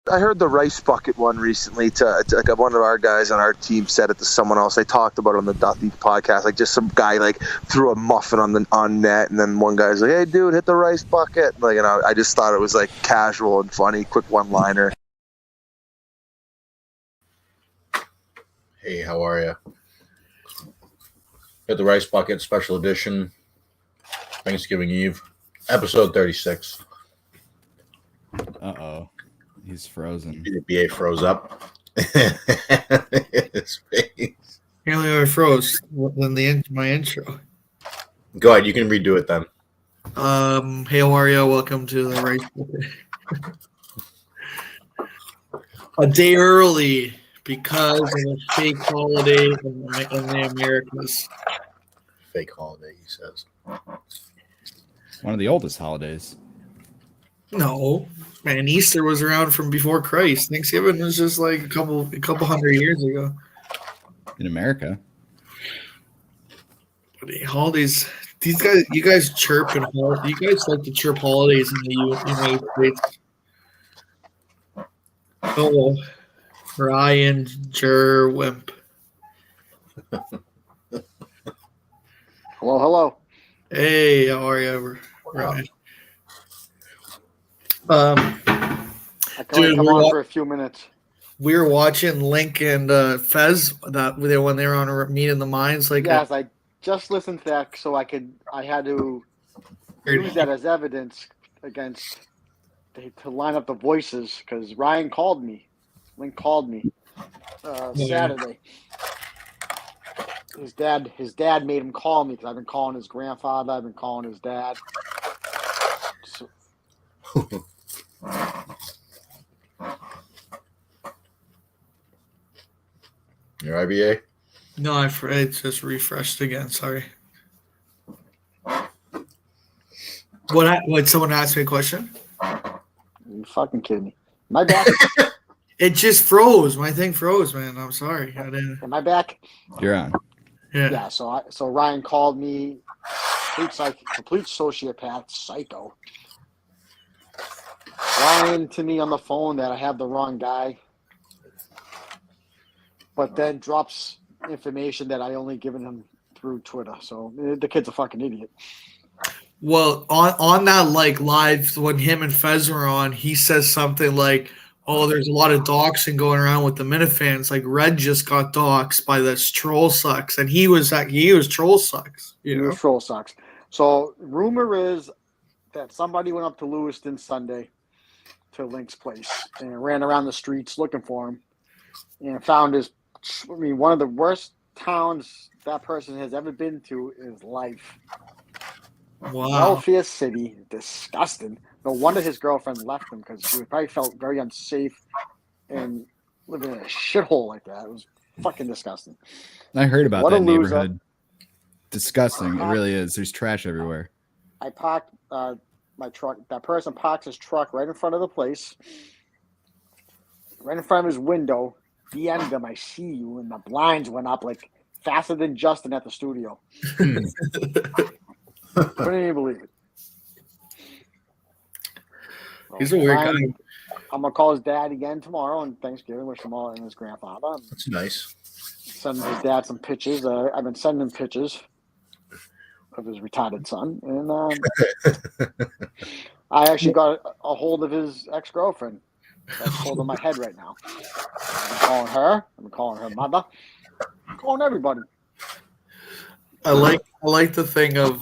I heard the rice bucket one recently. To like one of our guys on our team said it to someone else. They talked about it on the Duffy podcast. Like just some guy like threw a muffin on net, and then one guy's like, "Hey, dude, hit the rice bucket." Like, I just thought it was like casual and funny, quick one-liner. Hey, how are you? Hit the rice bucket special edition, Thanksgiving Eve, episode 36. Uh-oh. He's frozen. The BA froze up. His face. Apparently I froze when my intro. Go ahead. You can redo it then. Hey, how are you? Welcome to the Rice Bucket. A day early because of a fake holiday in the Americas. Fake holiday, he says. One of the oldest holidays. No, man, Easter was around from before Christ. Thanksgiving was just like a couple hundred years ago. In America. But the holidays, you guys chirp and you guys like to chirp holidays in the United States. Oh, Ryan Jerwimp. Hello. Hey, how are you, Ryan? I can only come on for a few minutes. We were watching Link and Fez when they were on Meet in the Mines. Yes, I just listened to that, so I had to use that as evidence against to line up the voices because Ryan called me. Link called me Saturday. His dad made him call me because I've been calling his grandfather. I've been calling his dad. So, Your IBA? No, I just refreshed again. Sorry. What? Someone asked me a question? you fucking kidding me? Am I back? It just froze. My thing froze, man. I'm sorry. I didn't. Am I back? You're on. Yeah. So Ryan called me, complete sociopath, psycho. Lying to me on the phone that I have the wrong guy, but then drops information that I only given him through Twitter. So the kid's a fucking idiot. Well, on that live when him and Fez were on, he says something like, "Oh, there's a lot of doxing going around with the Minifans. Like Red just got doxed by this troll sucks, and he was troll sucks. He was troll sucks. So rumor is that somebody went up to Lewiston Sunday to Link's place and ran around the streets looking for him and found one of the worst towns that person has ever been to in his life. Wow. Philadelphia City, disgusting. No wonder his girlfriend left him because she probably felt very unsafe and living in a shithole like that. It was fucking disgusting. I heard about What that a loser. neighborhood. Disgusting. It really is. There's trash everywhere. I parked my truck. That person parks his truck right in front of the place, right in front of his window. The end of him, I see you, and the blinds went up like faster than Justin at the studio. Couldn't even believe it. He's a weird guy. I'm gonna call his dad again tomorrow on Thanksgiving, wish him all and his grandfather. That's nice. Send his dad some pictures. I've been sending him pictures of his retarded son, and I actually got a hold of his ex-girlfriend. That's holding my head right now. I'm calling her. I'm calling her mother. I'm calling everybody. I like the thing of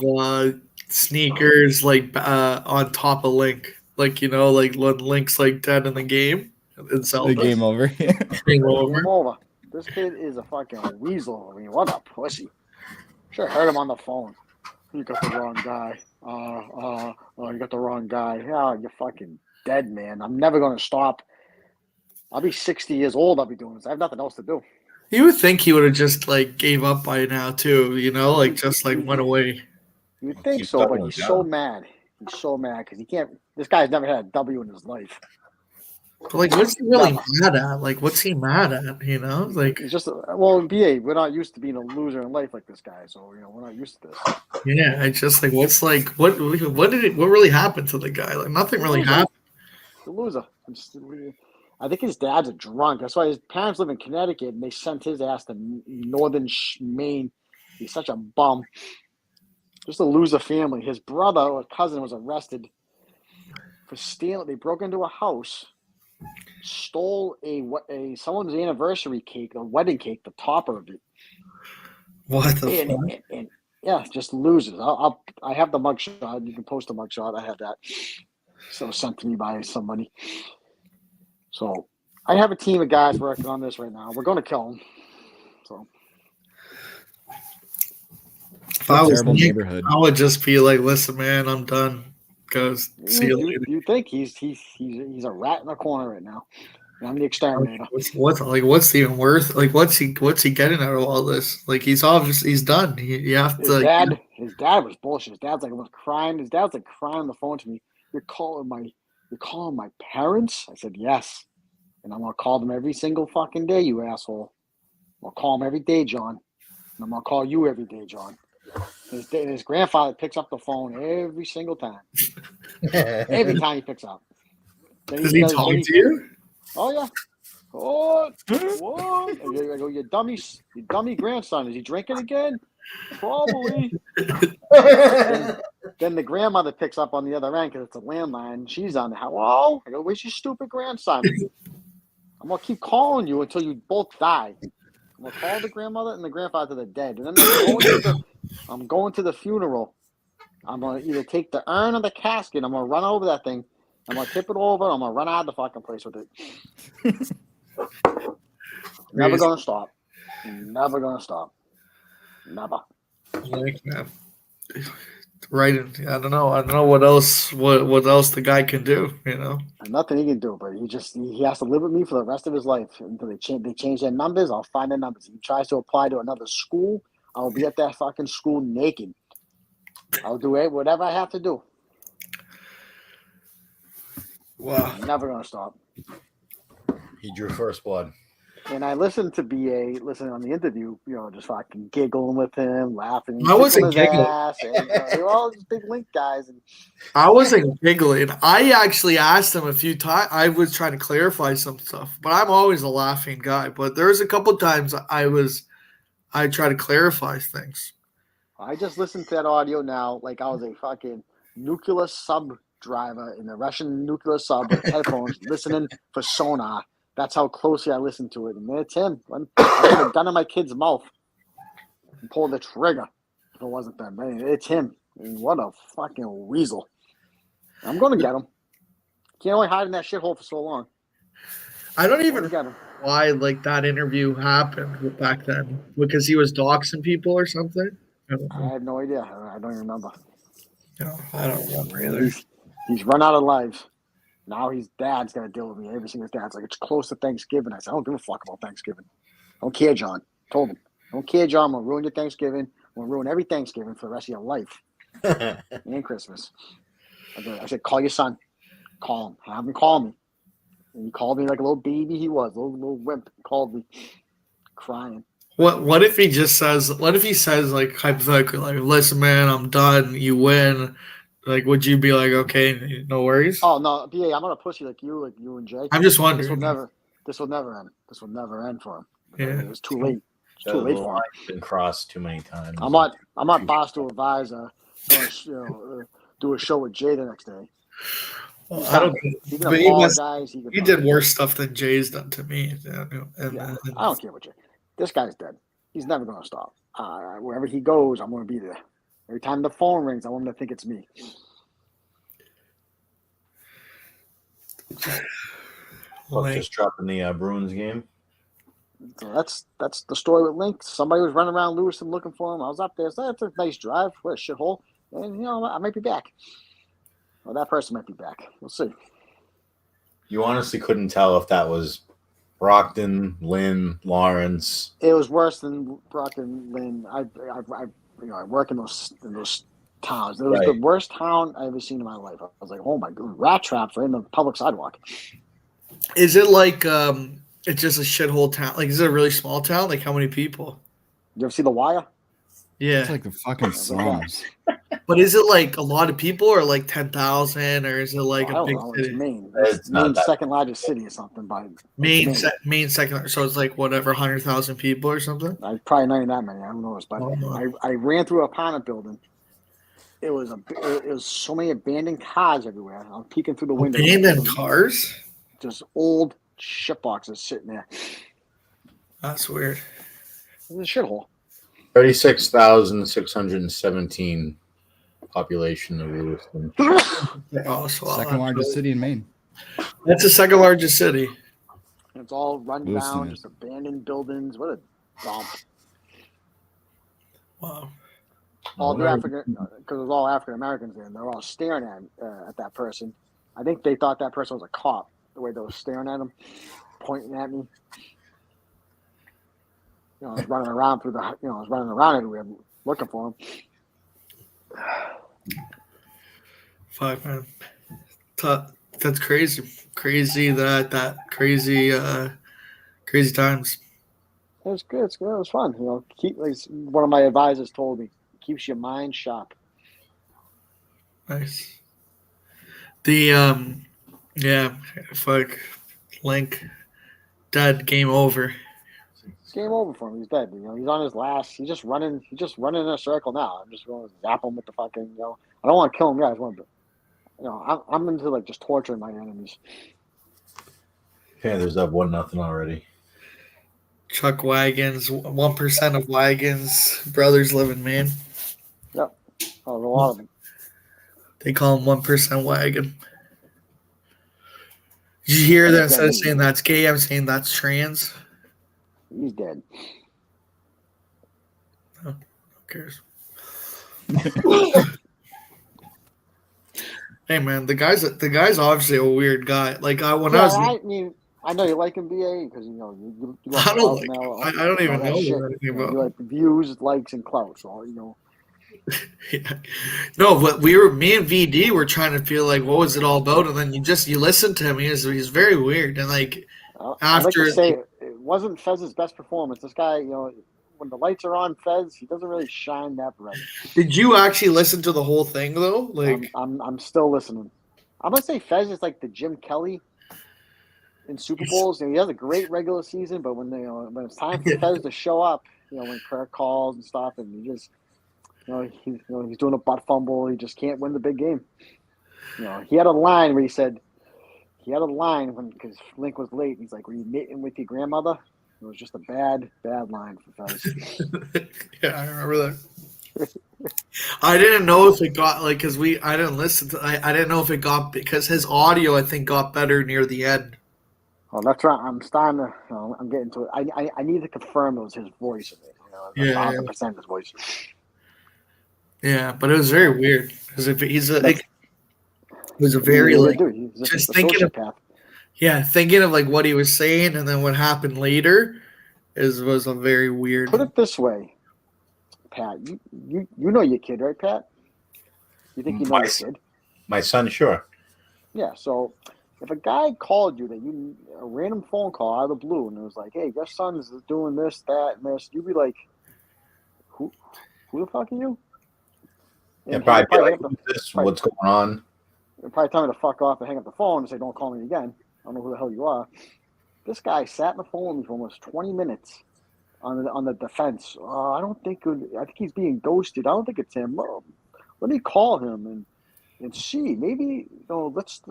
sneakers on top of Link. Like, like when Link's like dead in the game in Zelda. The game over. Game over. Game over. This kid is a fucking weasel. I mean, what a pussy. Should have heard him on the phone. You got the wrong guy. You got the wrong guy. Yeah, you're fucking dead, man. I'm never going to stop. I'll be 60 years old. I'll be doing this. I have nothing else to do. You would think he would have just gave up by now too, just went away. You'd think so, but he's so mad. He's so mad because he can't. This guy's never had a W in his life. But what's he really mad at? What's he mad at? It's just BA. We're not used to being a loser in life like this guy, so we're not used to this. Yeah, it's just what really happened to the guy? Nothing really happened. The loser. I think his dad's a drunk. That's why his parents live in Connecticut, and they sent his ass to northern Maine. He's such a bum. Just a loser family. His brother or cousin was arrested for stealing. They broke into a house, stole a someone's anniversary cake, a wedding cake, the topper of it. What the fuck? And yeah, just losers. I have the mugshot. You can post the mugshot. I have that. So it was sent to me by somebody. So I have a team of guys working on this right now. We're going to kill him. So If I was Terrible Nick, neighborhood. I would just be like, "Listen, man, I'm done. Goes see you later." you think he's a rat in the corner right now? And I'm the exterminator. What's even worth? Like, what's he getting out of all this? Like, he's obviously done. You have His to. dad was bullshit. His dad's like was crying. His dad's like crying on the phone to me. You're calling my parents? I said yes. And I'm gonna call them every single fucking day, you asshole. I'll call them every day, John. And I'm gonna call you every day, John. His grandfather picks up the phone every single time. Every time he picks up. Does he talk to you? Oh yeah. What? I go, you dummy grandson. Is he drinking again? Probably. Then the grandmother picks up on the other end because it's a landline. She's on the hello. I go, where's your stupid grandson? I'm gonna keep calling you until you both die. I'm gonna call the grandmother and the grandfather to the dead. And then I'm going to the funeral. I'm gonna either take the urn or the casket. I'm gonna run over that thing. I'm gonna tip it over. I'm gonna run out of the fucking place with it. Never gonna stop. Never gonna stop. Never. Like, right? I don't know what else. What else the guy can do? You know. Nothing he can do, but he has to live with me for the rest of his life until they change their numbers. I'll find their numbers. If he tries to apply to another school, I'll be at that fucking school naked. I'll do whatever I have to do. Wow. Never gonna stop. He drew first blood. And I listened to BA, listening on the interview, just fucking giggling with him, laughing. I wasn't tickling his giggling. ass, and, they were all these big Link guys. And I wasn't giggling. I actually asked him a few times. I was trying to clarify some stuff, but I'm always a laughing guy. But there's a couple times I try to clarify things. I just listened to that audio now like I was a fucking nuclear sub driver in the Russian nuclear sub with headphones listening for sonar. That's how closely I listened to it. And it's him. I put a gun in my kid's mouth and pulled the trigger if it wasn't them. It's him. And what a fucking weasel. I'm going to get him. Can't only hide in that shithole for so long. I don't even Get him. why like that interview happened back then because he was doxing people or something. I have no idea. I don't even remember. No, I don't remember either. He's run out of lives. Now his dad's got to deal with me. Every single dad's like, it's close to Thanksgiving. I said, I don't give a fuck about Thanksgiving. I don't care, John. Told him. I don't care, John. I'm going to ruin your Thanksgiving. I'm going to ruin every Thanksgiving for the rest of your life. And Christmas. I said, call your son. Call him. Have him call me. And he called me like a little baby he was. Little wimp. He called me crying. What if he just says? What if he says like hypothetically, like, "Listen, man, I'm done. You win." Like, would you be like, "Okay, no worries"? Oh no, BA, I'm not a pussy like you and Jake. I'm just wondering. This will never end. This will never end for him. Yeah. It was too late. It's too late for him. Been crossed too many times. I'm not Barstool Advisor. Do a show with Jay the next day. Well, I don't. He can But apologize. he did worse stuff than Jay's done to me. Yeah, I don't care what Jay. This guy's dead. He's never going to stop. Wherever he goes, I'm going to be there. Every time the phone rings, I want him to think it's me. Just dropping the Bruins game. So that's the story with Link. Somebody was running around Lewiston looking for him. I was up there. So that's a nice drive. What a shithole. And, I might be back. Well, that person might be back. We'll see. You honestly couldn't tell if that was Brockton, Lynn, Lawrence. It was worse than Brockton, Lynn. I work in those towns. It was the worst town I've ever seen in my life. I was like, oh my god, rat traps right in the public sidewalk. Is it like it's just a shithole town? Like, is it a really small town? Like, how many people? You ever see The Wire? Yeah. It's like the fucking Psalms. But is it like a lot of people, or like 10,000, or is it like I a don't big know. It's city? Maine. It's It's not Maine's that- second largest city or something. By Main, Maine. main second. So it's like whatever, 100,000 people or something. Probably not even that many. I don't know, but Oh. I ran through an apartment building. It was so many abandoned cars everywhere. I'm peeking through the window. Abandoned cars. Just old shit boxes sitting there. That's weird. It's a shithole. 36,617 population of Lewiston. Oh, so Second largest city in Maine. That's the second largest city. It's all run Lewiston down, is. just abandoned buildings. What a dump. Wow. All the African, because it was all African Americans there, and they're all staring at that person. I think they thought that person was a cop. The way they were staring at him, pointing at me. I was running around I was running around everywhere looking for him. Fuck, man. That's crazy. Crazy crazy times. It was good. It was fun. One of my advisors told me, keeps your mind sharp. Nice. The fuck, Link, dead. Game over. It's game over for him. He's dead. He's on his last. He's just running in a circle now. I'm just going to zap him with the fucking. I don't want to kill him. Yeah, I just want to. I'm into like just torturing my enemies. Panthers up 1-0 already. Chuck Wagons, 1% of Wagons brothers live in Maine. Yep. Oh, there's a lot of them. They call him 1% Wagon. Did you hear that? Instead of saying that's gay, I'm saying that's trans. He's dead. Who cares? Hey man, the guy's obviously a weird guy. Like I mean, I know you like him, BA, because you I don't like. I don't even know anything about. You like views, likes, and clout. So Yeah. No, but me and VD were trying to feel like what was it all about, and then you listen to him. He's very weird, and like I'd like to say it wasn't Fez's best performance. This guy, when the lights are on, Fez, he doesn't really shine that bright. Did you actually listen to the whole thing though? Like I'm still listening. I'm gonna say Fez is like the Jim Kelly in Super Bowls. He has a great regular season, but when it's time for Fez to show up, when Kirk calls and stuff, and he just he's doing a butt fumble, he just can't win the big game. He had a line where because Link was late. He's like, "Were you meeting with your grandmother?" It was just a bad line for Fez. Yeah, I remember that. I didn't know if it got because I didn't listen to. I didn't know if it got because his audio I think got better near the end. Oh, that's right. I'm starting to. I'm getting to it. I need to confirm it was his voice. 100% his voice. Yeah, but it was very weird because it was a very just thinking of thinking of like what he was saying and then what happened later was a very weird. Put it this way, Pat. You know your kid, right, Pat? You think you know your kid? My son, sure. Yeah. So if a guy called you a random phone call out of the blue and it was like, "Hey, your son's doing this, that, and this," you'd be like, "Who the fuck are you?" And probably like, what's going on? You'll probably tell me to fuck off and hang up the phone and say, "Don't call me again. I don't know who the hell you are." This guy sat on the phone with me for almost 20 minutes on the defense. I think he's being ghosted. I don't think it's him. Let me call him and see. Maybe let's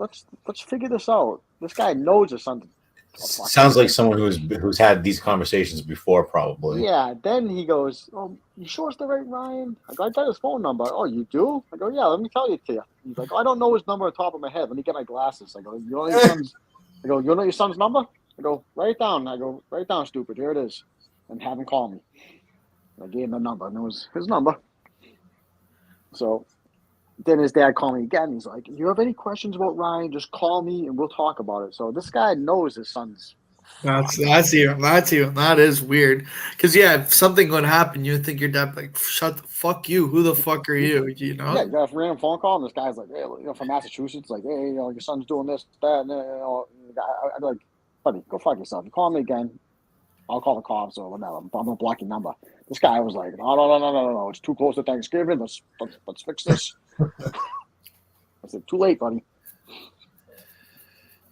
figure this out. This guy knows his son. Sounds like someone who's had these conversations before, probably. Yeah. Then he goes, "Oh, you sure it's the right Ryan?" I go, "I got his phone number." "Oh, you do?" I go, "Yeah. Let me tell you to you." He's like, "I don't know his number on top of my head. Let me get my glasses." I go, "You know your son's?" I go, "You know your son's number?" I go, "Write it down." I go, "Write it down, stupid. Here it is," and have him call me. I gave him the number, and it was his number. So then his dad called me again. He's like, "If you have any questions about Ryan, just call me and we'll talk about it." So this guy knows his son's. That is weird. Because if something would happen, you'd think your dad like, "Shut the fuck you. Who the fuck are you?" Yeah, you got a random phone call, and this guy's like, "Hey, from Massachusetts, like, hey, your son's doing this, that," and I'd be like, "Buddy, go fuck yourself. You call me again, I'll call the cops or whatever. I'm gonna block your number. This guy was like, no. It's too close to Thanksgiving. Let's fix this. I said, too late, buddy.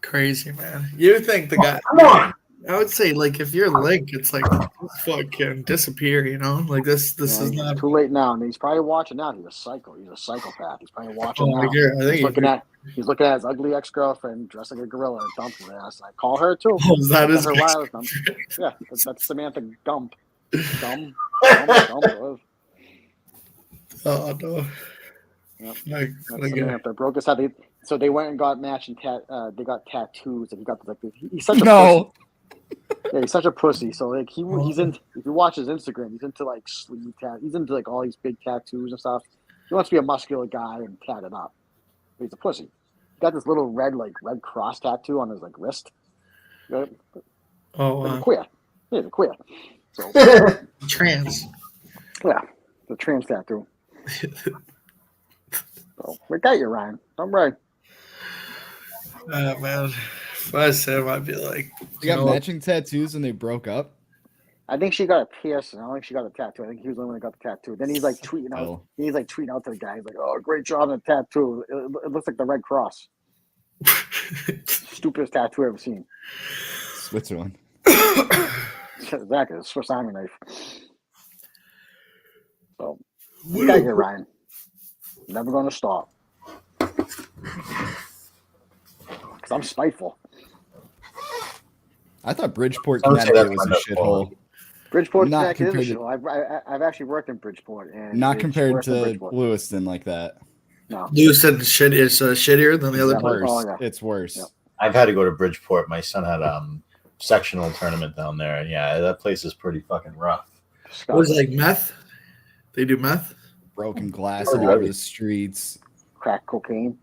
Crazy, man. You think the guy? Come on. I would say, like, if you're Link, it's like fucking disappear. You know, like this Yeah, is not. too late now. And he's probably watching now. He's a psycho. He's a psychopath. He's probably watching Oh, now. I think He's looking at his ugly ex-girlfriend dressed like a gorilla and dumped her ass. I call her too. Oh, is that his her ex- wireless number. Yeah, that's Samantha Gump. Gump. Oh no. Yep. Like, That's Samantha broke his head. So they went and got matching they got tattoos, and he got like he's such a No. pussy. Yeah, he's such a pussy. So like he's in. If you watch his Instagram, he's into like sleeve tat. He's into like all these big tattoos and stuff. He wants to be a muscular guy and tatted up. But he's a pussy. He got this little red cross tattoo on his like wrist. Right? Oh, Like a queer. Yeah, he's a queer. So trans. yeah, the trans tattoo. So we got you, Ryan. I'm right. Man, if I said him, I'd be like, They got matching tattoos when they broke up. I think she got a piercing. I don't think she got a tattoo. I think he was the only one that got the tattoo. Then he's like tweeting out. Oh. He's like tweeting out to the guy. He's like, "Oh, great job on the tattoo. It looks like the Red Cross. Stupidest tattoo I've ever seen." Switzerland. Exactly, a Swiss Army knife. So, we got you, Ryan. Never going to stop. Because I'm spiteful. I thought Bridgeport, I would say Connecticut that's was a shithole. Bridgeport, Not Connecticut is a compared shithole. I've actually worked in Bridgeport. And Not it's compared worse than to Bridgeport. Lewiston like that. No. Lewis said shit is shittier than the other Yeah. place. Worse. Oh, yeah. It's worse. Yep. I've had to go to Bridgeport. My son had sectional tournament down there, and yeah, that place is pretty fucking rough. What was it, like meth? They do meth, Broken glass Oh, all yeah. over the streets. Crack cocaine.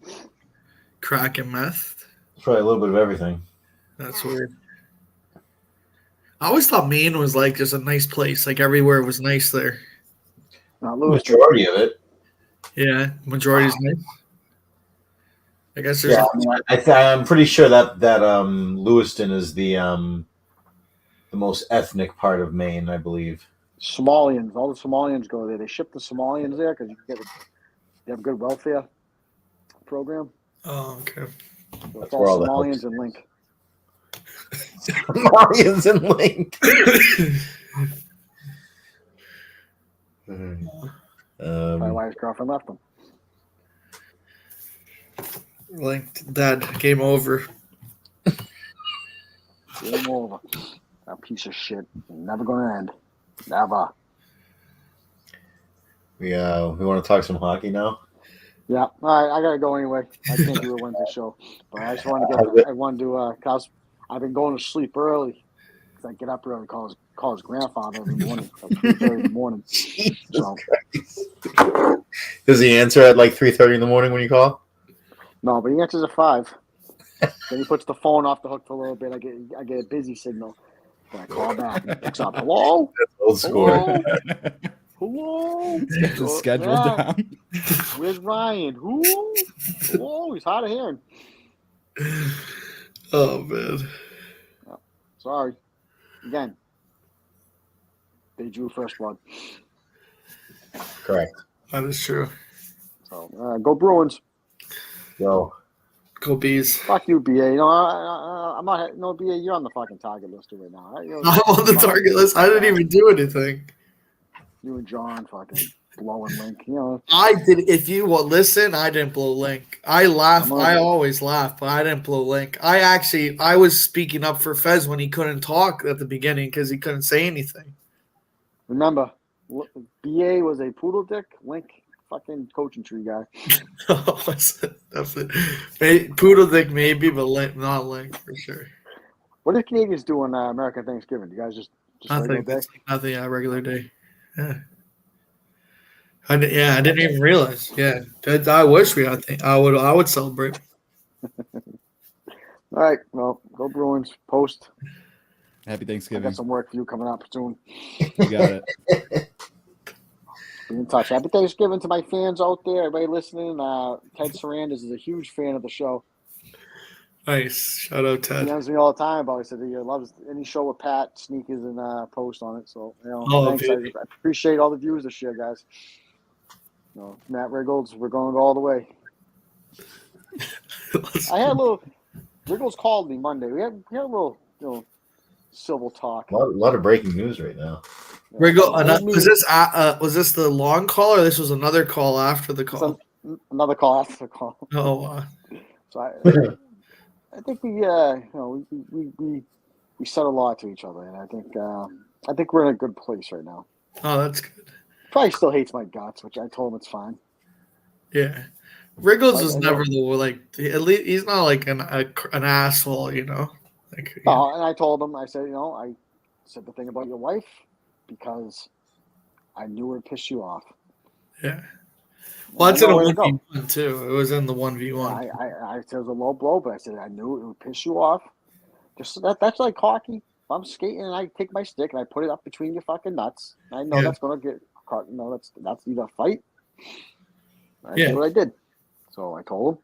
crack and meth. It's probably a little bit of everything. That's weird. I always thought Maine was like just a nice place. Like everywhere was nice there. Not Lewis. Majority of it. Yeah, majority's nice. I guess there's Yeah, I'm pretty sure that Lewiston is the most ethnic part of Maine, I believe. Somalians. All the Somalians go there. They ship the Somalians there because they have a good welfare program. Oh, okay. So That's it's where all all the Somalians and Link. Somalians and Link. Probably why his girlfriend left him. Like that, game over. Game over. That piece of shit. Never gonna end. Never. We want to talk some hockey now. Yeah. All right. I gotta go anyway. I can't do a Wednesday show, but I just want to I wanted to. Cause I've been going to sleep early. Cause I get up early. Call his grandfather every morning. At 3:30 in the morning. So, Does he answer at like 3:30 in the morning when you call? no, but he answers at 5. Then he puts the phone off the hook for a little bit. I get a busy signal. Then I call back. He picks up. Hello. Old school. Hello. Hello. Get the schedule Yeah. down. Where's Ryan? Who? Hello. He's hard of hearing. Oh man. Sorry. Again. They drew first blood. Correct. That is true. So go Bruins. Go. Go bees. Fuck you, BA. You know, I'm not. No, BA. You're on the fucking target list right now. You know, I'm on the target list. I didn't even do anything. You and John fucking blowing Link. You know. I did. If you will listen, I didn't blow Link. I laugh. Come on. I always laugh, but I didn't blow Link. I was speaking up for Fez when he couldn't talk at the beginning because he couldn't say anything. Remember, BA was a poodle dick. Link, fucking coaching tree guy. Definitely. Poodle dick maybe, but Link, not Link for sure. What do Canadians do on American Thanksgiving? You guys just regular Nothing. day? Nothing. Yeah, regular day. Yeah. I didn't even realize. Yeah, I wish we had. I would celebrate. All right. Well, go Bruins. Post. Happy I Thanksgiving. got some work for you coming up soon. You got it. Be in touch. Happy Thanksgiving to my fans out there. Everybody listening. Ted Sarandis is a huge fan of the show. Nice. Shout out He Ted. DMs me all the time about it. He said he loves any show with Pat, sneakers, and post on it. So, Oh, thanks. beauty. I appreciate all the views this year, guys. Matt Riggles, we're going all the way. I had a little. Riggles called me Monday. We had a little, civil talk. A lot of breaking news right now. Riggle, was this the long call or this was another call after the call? Another call after the call. Oh, So I think we said a lot to each other, and I think we're in a good place right now. oh, that's good. Probably still hates my guts, which I told him it's fine. Yeah, Riggles is never at least he's not like an asshole, Like, And I told him, I said, I said the thing about your wife because I knew it would piss you off. Yeah. Well, that's in a 1v1 too. It was in the 1v1. I said it was a low blow, but I said I knew it would piss you off. Just that's like hockey. If I'm skating and I take my stick and I put it up between your fucking nuts, I know that's gonna get caught. That's either a fight. That's what I did. So I told him.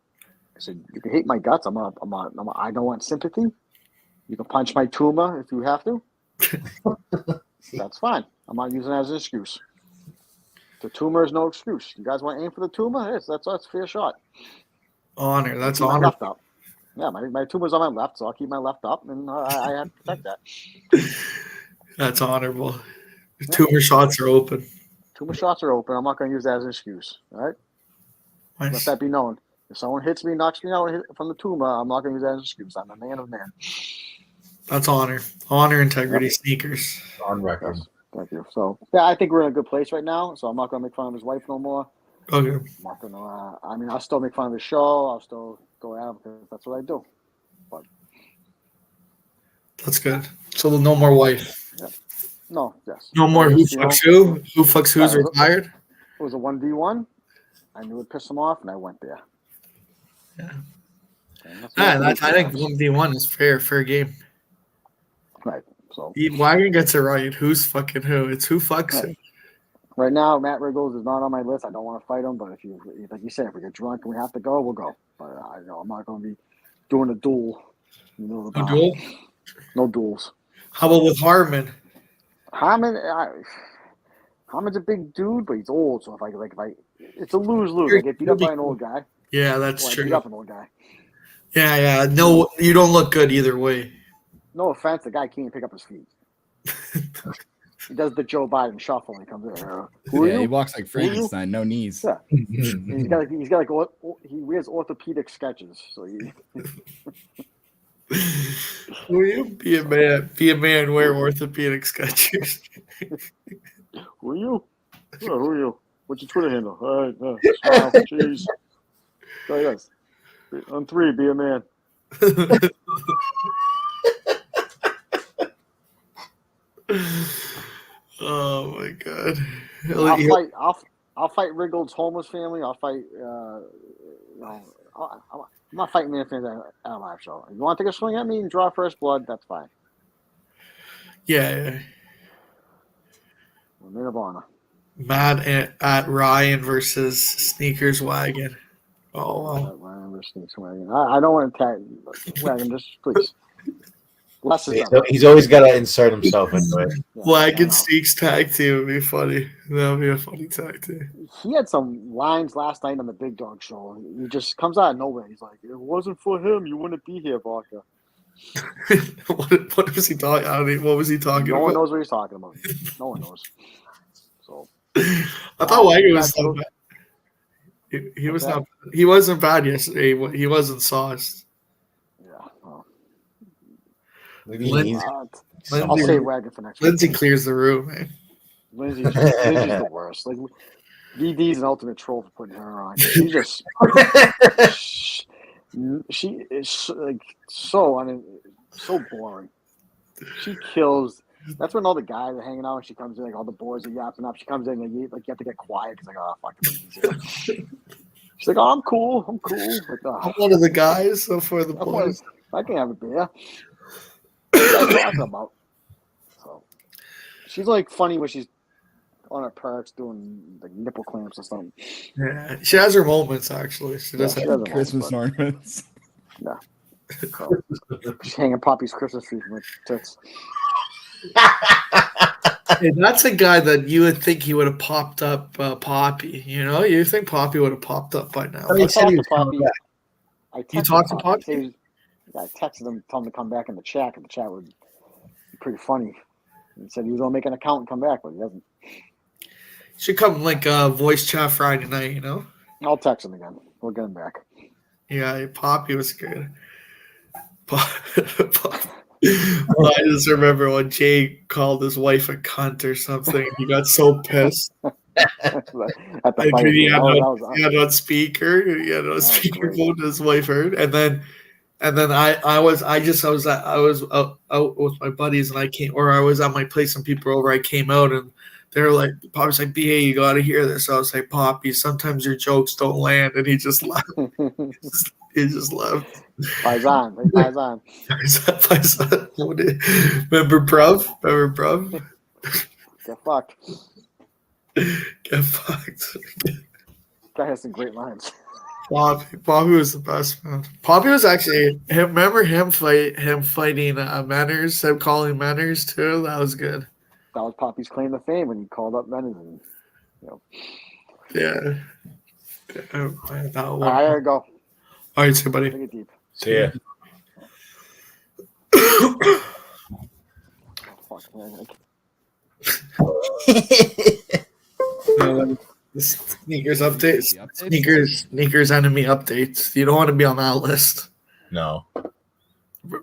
I said, you can hate my guts. I don't want sympathy. You can punch my tumor if you have to. That's fine. I'm not using it as an excuse. The tumor is no excuse. You guys want to aim for the tumor? Yes, that's a fair shot. Honor. That's keep honor. my left up. Yeah, my tumor's on my left, so I'll keep my left up, and I have to protect that. That's honorable. Tumor shots are open. Tumor shots are open. I'm not going to use that as an excuse. All right? Nice. Let that be known. If someone hits me, knocks me out from the tumor, I'm not going to use that as an excuse. I'm a man of man. That's honor. Honor, integrity, sneakers. On record. Yes. Thank you. So, I think we're in a good place right now, so I'm not going to make fun of his wife no more. Okay. I'm not going to, I'll still make fun of his show. I'll still go at him because that's what I do. But that's good. So no more wife. Yeah. No, yes. No more who fucks who? Who fucks who's retired? It was a 1v1. I knew it pissed him off, and I went there. Yeah. I think 1v1 is fair game. Right. So Wagon gets it right. Who's fucking who? It's who fucks who. Right now, Matt Riggles is not on my list. I don't want to fight him, but if like you said, if we get drunk and we have to go, we'll go. But I'm not going to be doing a duel. No duel? No duels. How about with Harmon? Harmon's a big dude, but he's old. So if I, it's a lose-lose. I get beat up by an old guy. Yeah, that's true. Beat up an old guy. Yeah. No, you don't look good either way. No offense, the guy can't pick up his feet. He does the Joe Biden shuffle when he comes in. He walks like Frankenstein, no knees. Yeah. He's got he wears orthopedic sketches. So Will you be a man? Be a man. Wear orthopedic sketches. Who are you? Oh, who are you? What's your Twitter handle? All right. Smile. Jeez. Go yes. On 3, be a man. Oh my god! I'll fight Riggles' homeless family. I'll fight. I'm not fighting many fans at a live show. If you want to take a swing at me and draw first blood, that's fine. Yeah. Men of honor. Matt at Ryan versus Sneakers Wagon. Oh wow. Ryan versus Sneakers Wagon. I don't want to tag Wagon. Just please. He's always got to insert himself into it. Wagon Sneaks tag team would be funny. That would be a funny tag team. He had some lines last night on the Big Dog Show. He just comes out of nowhere. He's like, "If it wasn't for him, you wouldn't be here, Vodka." What was he talking? What was he talking about? No one knows what he's talking about. No one knows. So I thought Wagon was so bad. He was not. He wasn't bad yesterday. He wasn't sauced. I'll say Wagon for next week. Lindsay clears the room, man. Lindsay's the worst. Like VD's an ultimate troll for putting her on. She just she is like so boring. She kills. That's when all the guys are hanging out and she comes in, like all the boys are yapping up. She comes in and you have to get quiet because like, oh fuck. She's like, oh, I'm cool. Like, I'm one of the guys for the boys. I can have a beer. What are you talking about? So she's like funny when she's on her perks doing like nipple clamps or something. Yeah, she has her moments actually. She does have Christmas ornaments. Yeah. So, just hanging Poppy's Christmas tree from her tits. Hey, that's a guy that you would think he would have popped up Poppy. You know, you think Poppy would have popped up by now. He I said talked he to was coming Poppy. back. I You texted talked to I Poppy? said I texted him, told him to come back in the chat, and the chat would be pretty funny. He said he was going to make an account and come back, but he hasn't. Should come like voice chat Friday night, you know? I'll text him again. We'll get him back. Yeah, Poppy was good. Well, I just remember when Jay called his wife a cunt or something. He got so pissed. At the And fight. he had That was on speaker. He had on was speaker great. phone. His wife heard, and then I was out with my buddies, and I was at my place, and people were over. I came out, and they're like, Poppy's like, "BA, you got to hear this." I was like, "Poppy, sometimes your jokes don't land," and he just laughed. He just laughed. Paisan. Remember Bruv? Get fucked. Get fucked. Guy has some great lines. Poppy was the best, man. Poppy was actually remember him fighting Manners, him calling Manners too. That was good. That was Poppy's claim to fame when he called up men and Yeah. That one. All right, I gotta go. All right, so buddy. Take it deep. See ya. Fuck, man. Sneakers updates. The updates? Sneakers enemy updates. You don't want to be on that list. No.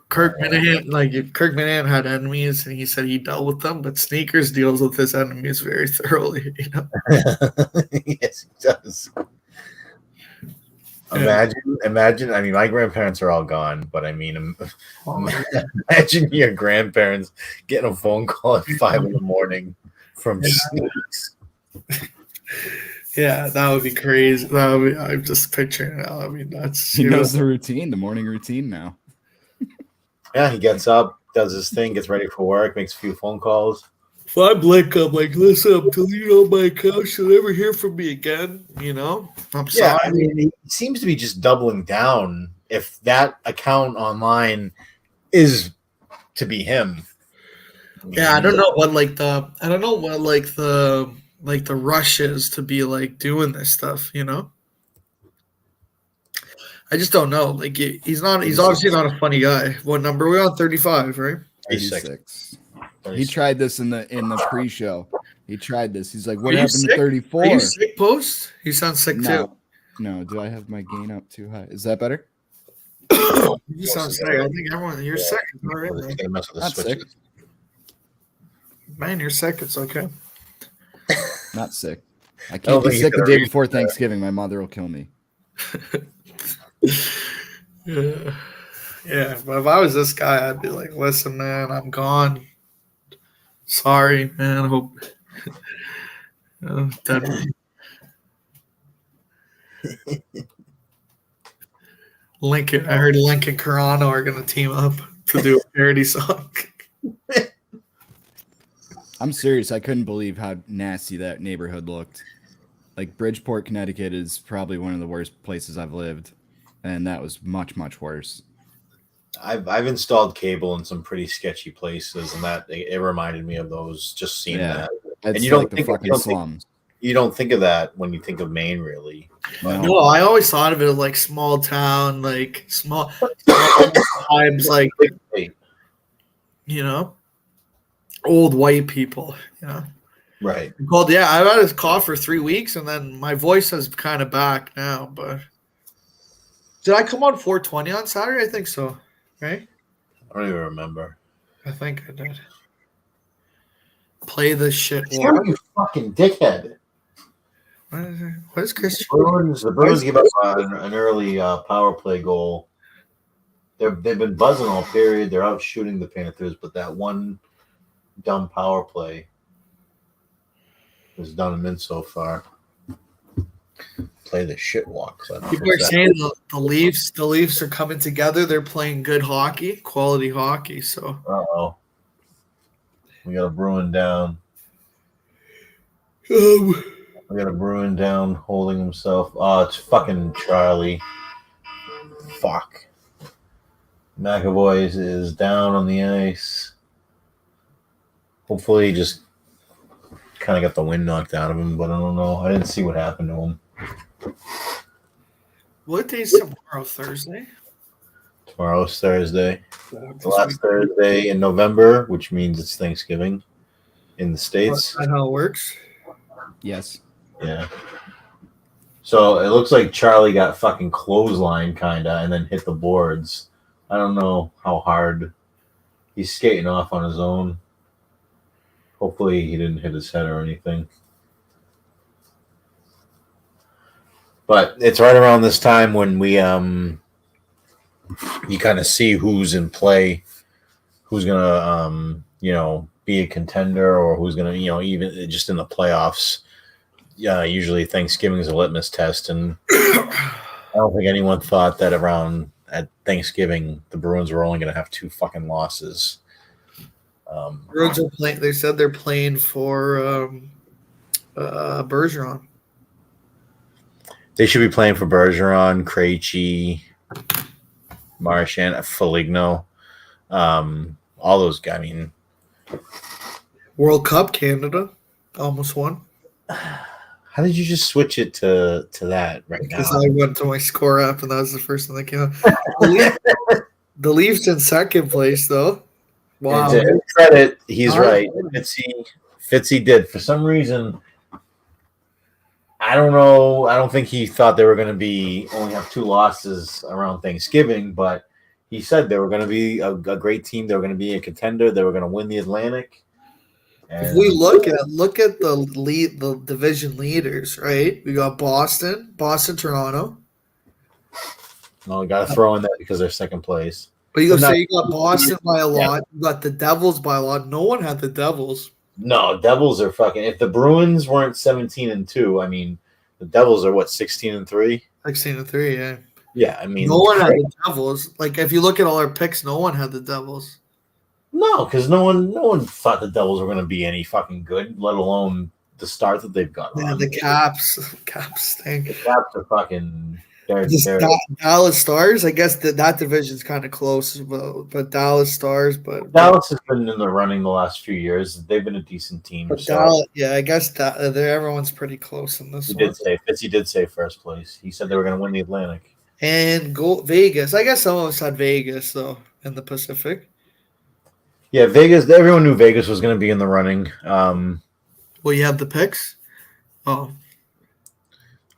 Kirk Minahan had enemies, and he said he dealt with them. But Sneakers deals with his enemies very thoroughly. You know. Yes, he does. Imagine. I mean, my grandparents are all gone, but I mean, imagine your grandparents getting a phone call at 5 a.m. from Sneaks. Yeah, that would be crazy. I'm just picturing it. I mean, that's He knows the routine, the morning routine now. Yeah, he gets up, does his thing, gets ready for work, makes a few phone calls. If I blink, I'm like, listen, I'm deleting all my accounts. You'll never hear from me again. You know, I'm sorry. Yeah, I mean, he seems to be just doubling down. If that account online is to be him. Yeah, I don't know what the rush is to be like doing this stuff, you know? I just don't know. Like he's obviously not a funny guy. What number are we on? 35, right? 36. He tried this in the pre-show. He tried this. He's like, "What Are you happened to sick? 34?" Are you sick, Post? You sound sick too. No. Do I have my gain up too high? Is that better? You sound sick. I think you're sick. It's all right, man. Not sick. Man, you're sick. It's okay. Not sick. I can't be sick the day before Thanksgiving. My mother will kill me. Yeah, but if I was this guy, I'd be like, listen, man, I'm gone. Sorry, man. I hope that Lincoln. I heard Lincoln and Carano are gonna team up to do a parody song. I'm serious. I couldn't believe how nasty that neighborhood looked. Like Bridgeport, Connecticut is probably one of the worst places I've lived, and that was much, much worse. I've installed cable in some pretty sketchy places, and that it reminded me of those. Just seeing that, It's and you don't like the think fucking slums. you don't think of that when you think of Maine, really. No, I always thought of it like small town, like small times, like you know, old white people. You know, Right. I've had a cough for 3 weeks, and then my voice is kind of back now. But did I come on 420 on Saturday? I think so. Right? I don't even remember. I think I did. Play this shit. You fucking dickhead. What is Chris? The Bruins give up an early power play goal. They've been buzzing all period. They're out shooting the Panthers, but that one dumb power play has done them in so far. Play the shit walk. People are saying the Leafs are coming together. They're playing good hockey, quality hockey. So we got a Bruin down. We got a Bruin down holding himself. Oh, it's fucking Charlie. Fuck. McAvoy is down on the ice. Hopefully, he just kind of got the wind knocked out of him, but I don't know. I didn't see what happened to him. What day is tomorrow? Thursday? Tomorrow's Thursday. The last Thursday in November, which means it's Thanksgiving in the States. That's how it works. Yes. Yeah. So it looks like Charlie got fucking clothesline kinda and then hit the boards. I don't know how hard. He's skating off on his own. Hopefully he didn't hit his head or anything. But it's right around this time when we you kind of see who's in play, who's gonna be a contender or who's gonna even just in the playoffs. Yeah, usually Thanksgiving is a litmus test, and I don't think anyone thought that at Thanksgiving the Bruins were only going to have 2 fucking losses. Bruins are playing. They said they're playing for Bergeron. They should be playing for Bergeron, Krejci, Marchand, Foligno, all those guys. I mean, World Cup Canada almost won. how did you just switch it to that right now? Because I went to my score app and that was the first thing that came up. The Leafs in second place, though. Wow. And to his credit, he's right. Fitzy did. For some reason, I don't know. I don't think he thought they were going to only have 2 losses around Thanksgiving, but he said they were going to be a great team. They were going to be a contender. They were going to win the Atlantic. And if we look at the division leaders, right? We got Boston, Toronto. No, we got to throw in that because they're second place. But you got Boston by a lot. You got the Devils by a lot. No one had the Devils. No, Devils are fucking. If the Bruins weren't 17-2, I mean, the Devils are what 16-3. 16-3, yeah. Yeah, I mean, no one had the Devils. Like if you look at all our picks, no one had the Devils. No, because no one thought the Devils were going to be any fucking good, let alone the start that they've got. Yeah, the Caps thing. The Caps are fucking. They're Dallas Stars. I guess that division's kind of close, but Dallas Stars. But Dallas has been in the running the last few years. They've been a decent team. But Dallas, yeah, I guess everyone's pretty close in this. Fitzy did say first place. He said they were going to win the Atlantic and go Vegas. I guess some of us had Vegas though in the Pacific. Yeah, Vegas. Everyone knew Vegas was going to be in the running. Well, you have the picks.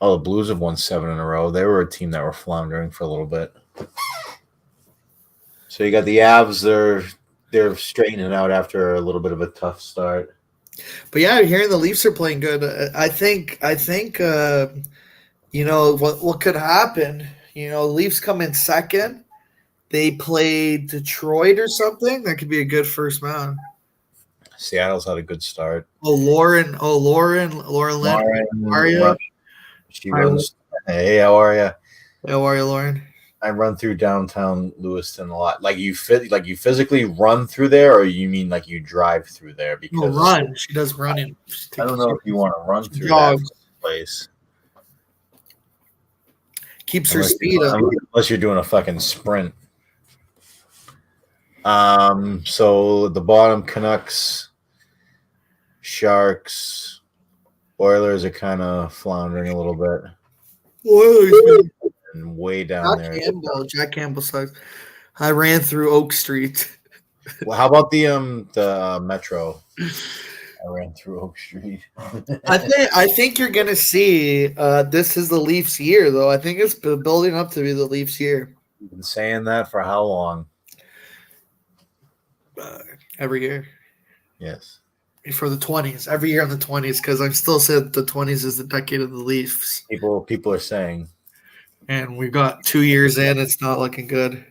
Oh, the Blues have won 7 in a row. They were a team that were floundering for a little bit. So you got the Avs. They're straightening out after a little bit of a tough start. But yeah, hearing the Leafs are playing good. I think what could happen. Leafs come in second. They play Detroit or something. That could be a good first round. Seattle's had a good start. Lauren Lynn. How are you? She runs. Hey, how are you? How are you, Lauren? I run through downtown Lewiston a lot. Like you physically run through there, or you mean like you drive through there? Because run. She does running. I don't know if you want to run through that place. Keeps her speed up. Unless you're doing a fucking sprint. So the bottom, Canucks, Sharks, Oilers are kind of floundering a little bit. Oilers and way down there. Jack Campbell sucks. I ran through Oak Street. Well, how about the Metro? I ran through Oak Street. I think you're gonna see. This is the Leafs' year, though. I think it's building up to be the Leafs' year. You've been saying that for how long? Every year. Yes. For the 20s, every year in the 20s, because I'm still saying the 20s is the decade of the Leafs. People are saying, and we got 2 years in, it's not looking good.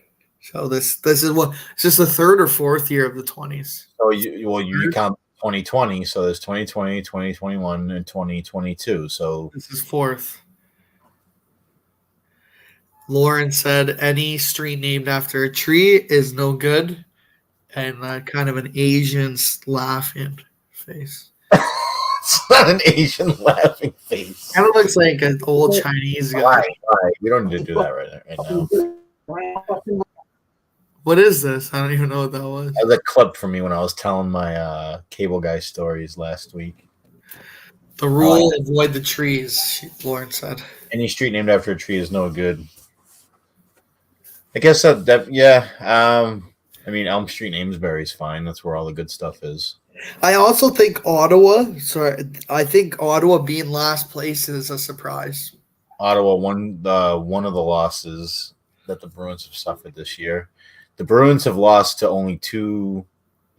So this is it's just the 3rd or 4th year of the 20s. So you count 2020, so there's 2020, 2021, and 2022. So this is 4th. Lauren said any street named after a tree is no good, and kind of an Asian laughing face. It's not an Asian laughing face. Kind of looks like an old Chinese guy. Why? We don't need to do that right now. What is this? I don't even know what that was. That was a clip for me when I was telling my cable guy stories last week. The rule: avoid the trees. Lauren said. Any street named after a tree is no good. I guess that yeah. I mean, Elm Street, in Amesbury is fine. That's where all the good stuff is. I also think Ottawa. Sorry, I think Ottawa being last place is a surprise. Ottawa won one of the losses that the Bruins have suffered this year. The Bruins have lost to only two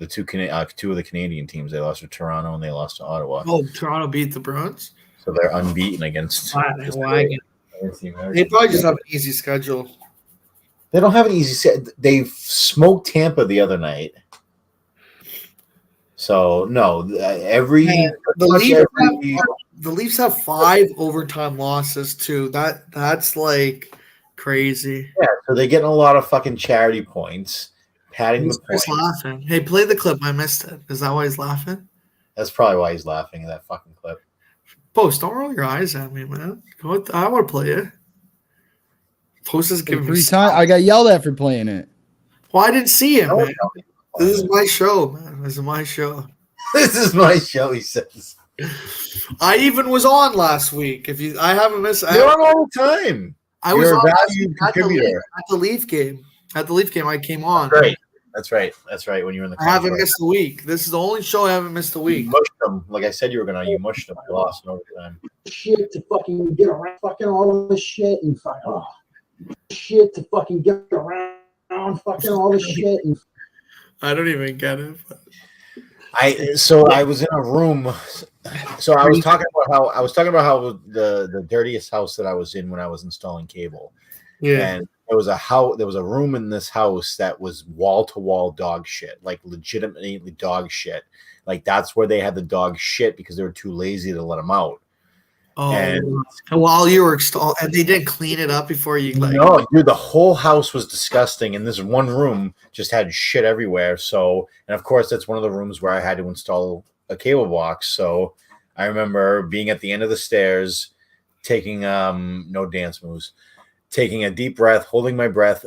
of the Canadian teams. They lost to Toronto and they lost to Ottawa. Oh, Toronto beat the Bruins. So they're unbeaten against the Americans. They probably just have an easy schedule. They don't have an easy set. They smoked Tampa the other night. So no, the Leafs have 5 overtime losses too. That's like crazy. Yeah, so they're getting a lot of fucking charity points. Patting the He's points. laughing. Hey, play the clip. I missed it. Is that why he's laughing? That's probably why he's laughing at that fucking clip. Post, don't roll your eyes at me, man. I want to play it. Post is giving me 3 times. I got yelled at for playing it. Well, I didn't see him, No, man. This is my show, man. This is my show. This is my show, he says. I even was on last week. I haven't missed. You're on all the time. I was You're a on last valued week at contributor. the Leaf game. At the Leaf game, I came on. That's right. When you were in the I haven't missed a week. This is the only show I haven't missed a You week. mushed them. Like I said you were going to. You mushed them. You lost in overtime. Shit to fucking get around fucking all this shit and fucking shit to fucking get around fucking all this shit and I don't even get it. But. I was in a room. So I was talking about how the dirtiest house that I was in when I was installing cable. Yeah. And there was a room in this house that was wall to wall dog shit, like legitimately dog shit. Like that's where they had the dog shit because they were too lazy to let them out. Oh, And while you were installing, and they didn't clean it up before you like. No, dude, the whole house was disgusting, and this one room just had shit everywhere. So, and of course, that's one of the rooms where I had to install a cable box. So, I remember being at the end of the stairs, taking no dance moves, taking a deep breath, holding my breath,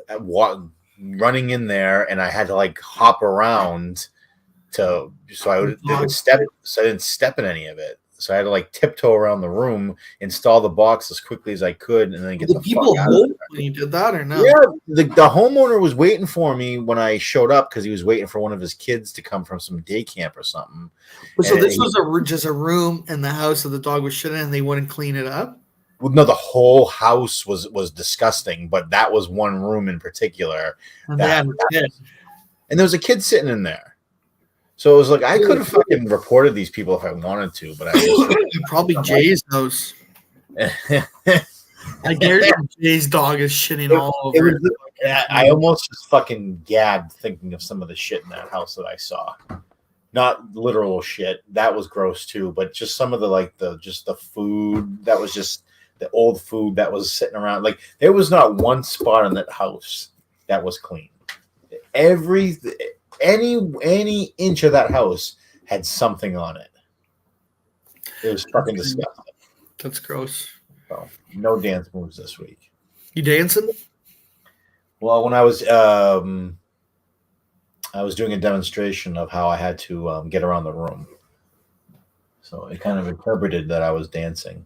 running in there, and I had to like hop around so I didn't step in any of it. So I had to like tiptoe around the room, install the box as quickly as I could, and then get the people fuck out of there. when you did that or no? Yeah, the homeowner was waiting for me when I showed up because he was waiting for one of his kids to come from some day camp or something. So this was just a room in the house that the dog was shitting in, and they wouldn't clean it up. Well, no, the whole house was disgusting, but that was one room in particular. And And there was a kid sitting in there. So it was like I could have fucking reported these people if I wanted to, but I just probably Jay's house. I guarantee Jay's dog is shitting all over. I almost just fucking gagged thinking of some of the shit in that house that I saw. Not literal shit. That was gross too, but just some of the food that was just the old food that was sitting around. Like there was not one spot in that house that was clean. Any inch of that house had something on it. It was fucking disgusting. That's gross. So, no dance moves this week. You dancing? Well, when I was doing a demonstration of how I had to get around the room. So it kind of interpreted that I was dancing.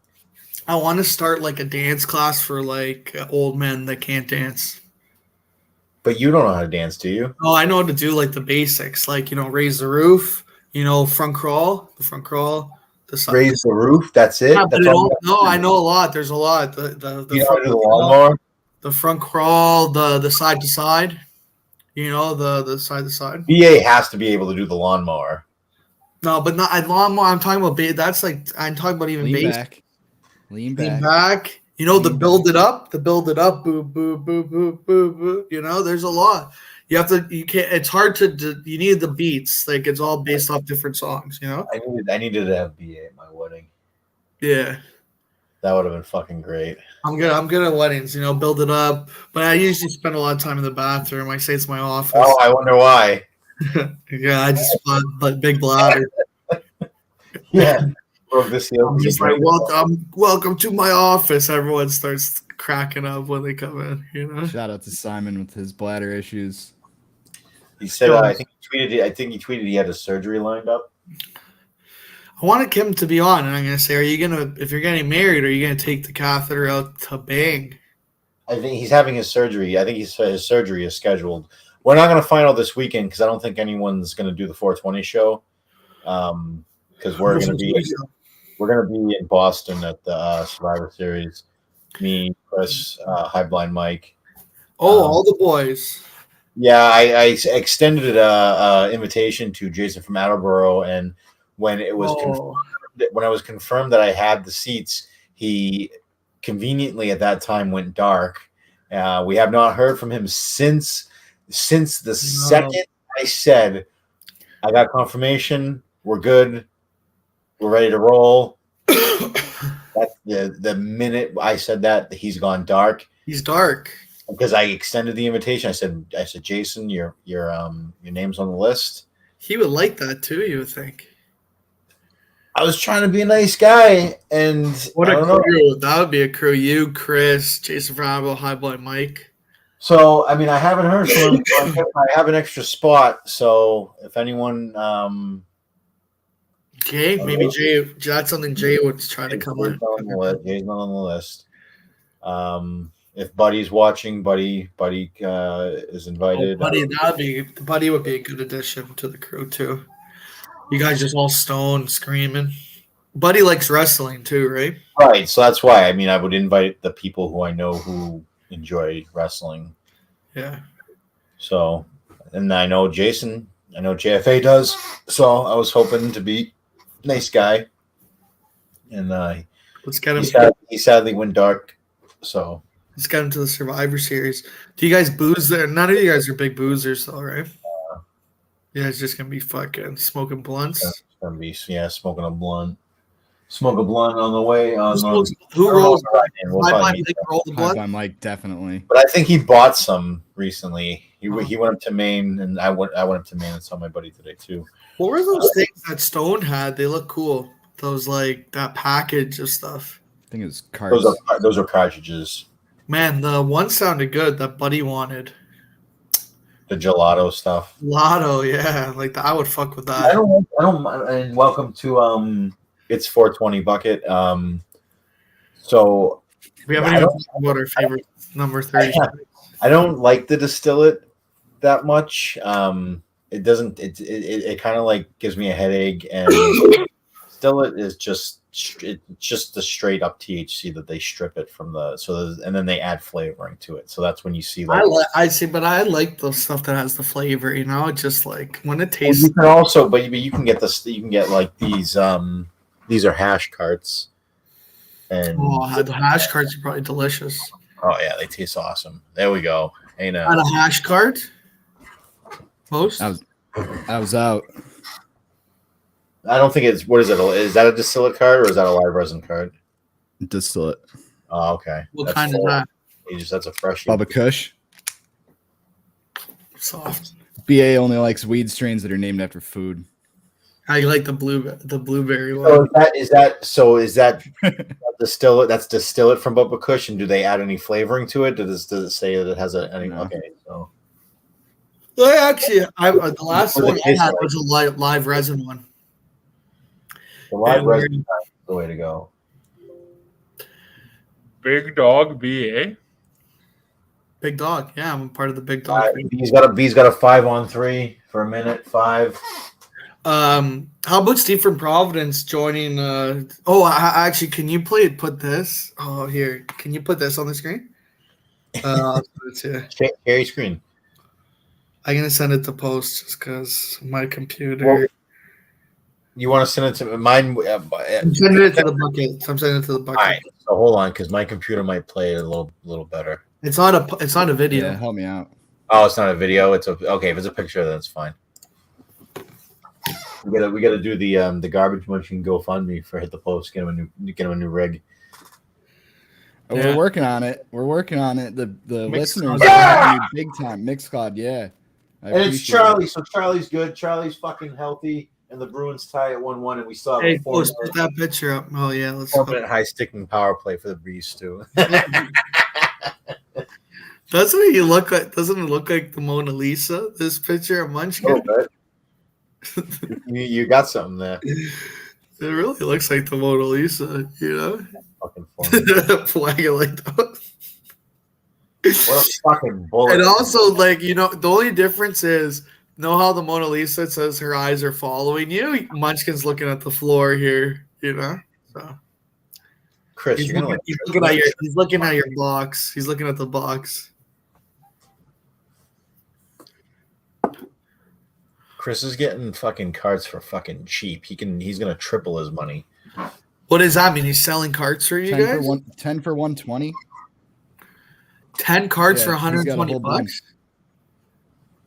I want to start like a dance class for like old men that can't dance. But you don't know how to dance, do you? Oh, I know how to do like the basics, like raise the roof, front crawl, the side. Raise the roof. That's it. Yeah, That's all. no, I know a lot. There's a lot. The You know how to do the front lawnmower? the front crawl, the side to side. The side to side. BA has to be able to do the lawnmower. No, but not lawnmower. I'm talking about that's like I'm talking about even Lean base. back. Lean Lean back. back. The build it up, boo, boo, boo, boo, boo, boo. There's a lot. You can't, it's hard to, you need the beats. Like it's all based off different songs, I needed to have BA at my wedding. Yeah. That would have been fucking great. I'm good at weddings, build it up. But I usually spend a lot of time in the bathroom. I say it's my office. Oh, I wonder why. Yeah, I just but big bladder. Yeah. I'm just like, welcome to my office. Everyone starts cracking up when they come in, Shout out to Simon with his bladder issues. He said, I think he tweeted he had a surgery lined up. I wanted Kim to be on, and I'm gonna say, if you're getting married, are you gonna take the catheter out to bang? I think he's having his surgery. I think his surgery is scheduled. We're not going to find out this weekend because I don't think anyone's going to do the 420 show. Because we're going to be in Boston at the Survivor Series. Me, Chris, High Blind Mike. Oh, all the boys. Yeah, I extended a invitation to Jason from Attleboro, and when it was when I was confirmed that I had the seats, he conveniently at that time went dark. We have not heard from him since the second I said I got confirmation, we're good, we're ready to roll. That's the minute I said that, he's gone dark. He's dark. Because I extended the invitation. I said, Jason, your name's on the list. He would like that too, you would think. I was trying to be a nice guy, and what a crew! That would be a crew. You, Chris, Jason Frabo, High Blind Mike. So, I mean, I haven't heard from him. I have an extra spot. So, if anyone, Jay, maybe Jay. That's something Jay would try to come in. Jay's not on the list. If Buddy's watching, Buddy is invited. Buddy would be a good addition to the crew too. You guys just all stoned, screaming. Buddy likes wrestling too, right? Right. So that's why. I mean, I would invite the people who I know who enjoy wrestling. Yeah. So, and I know Jason. I know JFA does. So I was hoping to be a nice guy. And let's get him. He sadly went dark. So let's get him to the Survivor Series. Do you guys booze there? None of you guys are big boozers, though, right? Yeah, it's just gonna be fucking smoking blunts. It's gonna be smoking a blunt. Smoke a blunt on the way. Who rolls? High Mike, definitely. But I think he bought some recently. He went up to Maine, and I went up to Maine and saw my buddy today too. What were those things that Stone had? They look cool. Those like that package of stuff. I think it was cards. Those are cartridges. Man, the one sounded good that Buddy wanted. The gelato stuff. Gelato, yeah, like I would fuck with that. I don't. And welcome to it's 420 bucket. So we haven't even talked about our favorite number 30. I don't like the distillate that much. It doesn't. It kind of like gives me a headache, and distillate is just the straight up THC that they strip it from and then they add flavoring to it. So that's when you see like I like the stuff that has the flavor. You know, it just like when it tastes. You can also, but you can get this. You can get like these. These are hash carts. And the hash carts are probably delicious. Oh yeah, they taste awesome. There we go. Hey now. On a hash cart. Most. I was out. I don't think it's. What is it? Is that a distillate card or is that a live resin card? Distillate. Oh, okay. What kind is that? That's a fresh. Bubba Kush. Soft. BA only likes weed strains that are named after food. I like the blueberry one. So is that distillate? That's distillate from Bubba Kush, and do they add any flavoring to it? Does it say that it has any? No. Okay, so. Well, actually, the last one I had was a live resin one. The live resin is the way to go. Big Dog BA. Big Dog, yeah, I'm part of the Big Dog. B's got a 5-on-3 for a minute 5. How about Steve from Providence joining? Actually, can you put this? Oh, here, can you put this on the screen? I'll put it to Carry screen. I'm gonna send it to post just because my computer. Well, you want to send it to mine? I'm sending it to the bucket. All right, so hold on, because my computer might play it a little better. It's not a video. Yeah, help me out. Oh, it's not a video. Okay. If it's a picture, then it's fine. We gotta do the garbage machine GoFundMe for Hit the Post. Get him a new rig. Oh, Yeah. We're working on it. The listeners Squad. are you big time. Mix Squad, yeah. And it's Charlie. So Charlie's good. Charlie's fucking healthy, and the Bruins tie at 1-1, and we still have Hey, a post put that picture up. Oh yeah, let's. 4-minute high sticking power play for the Breeze too. That's what you look like. Doesn't it look like the Mona Lisa? This picture of Munchkin. You got something there. It really looks like the Mona Lisa, you know? Fucking funny. Flag it like that. What a fucking bullet. And also, like, you know, the only difference is, know how the Mona Lisa says her eyes are following you? Munchkin's looking at the floor here, you know? So Chris, he's you're gonna looking at your box. He's looking at the box. Chris is getting fucking carts for fucking cheap. He's gonna triple his money. What does that mean? He's selling carts for you 10 guys? for 10 for 120. 10 carts Yeah, for he's got a 120 whole bucks? bunch.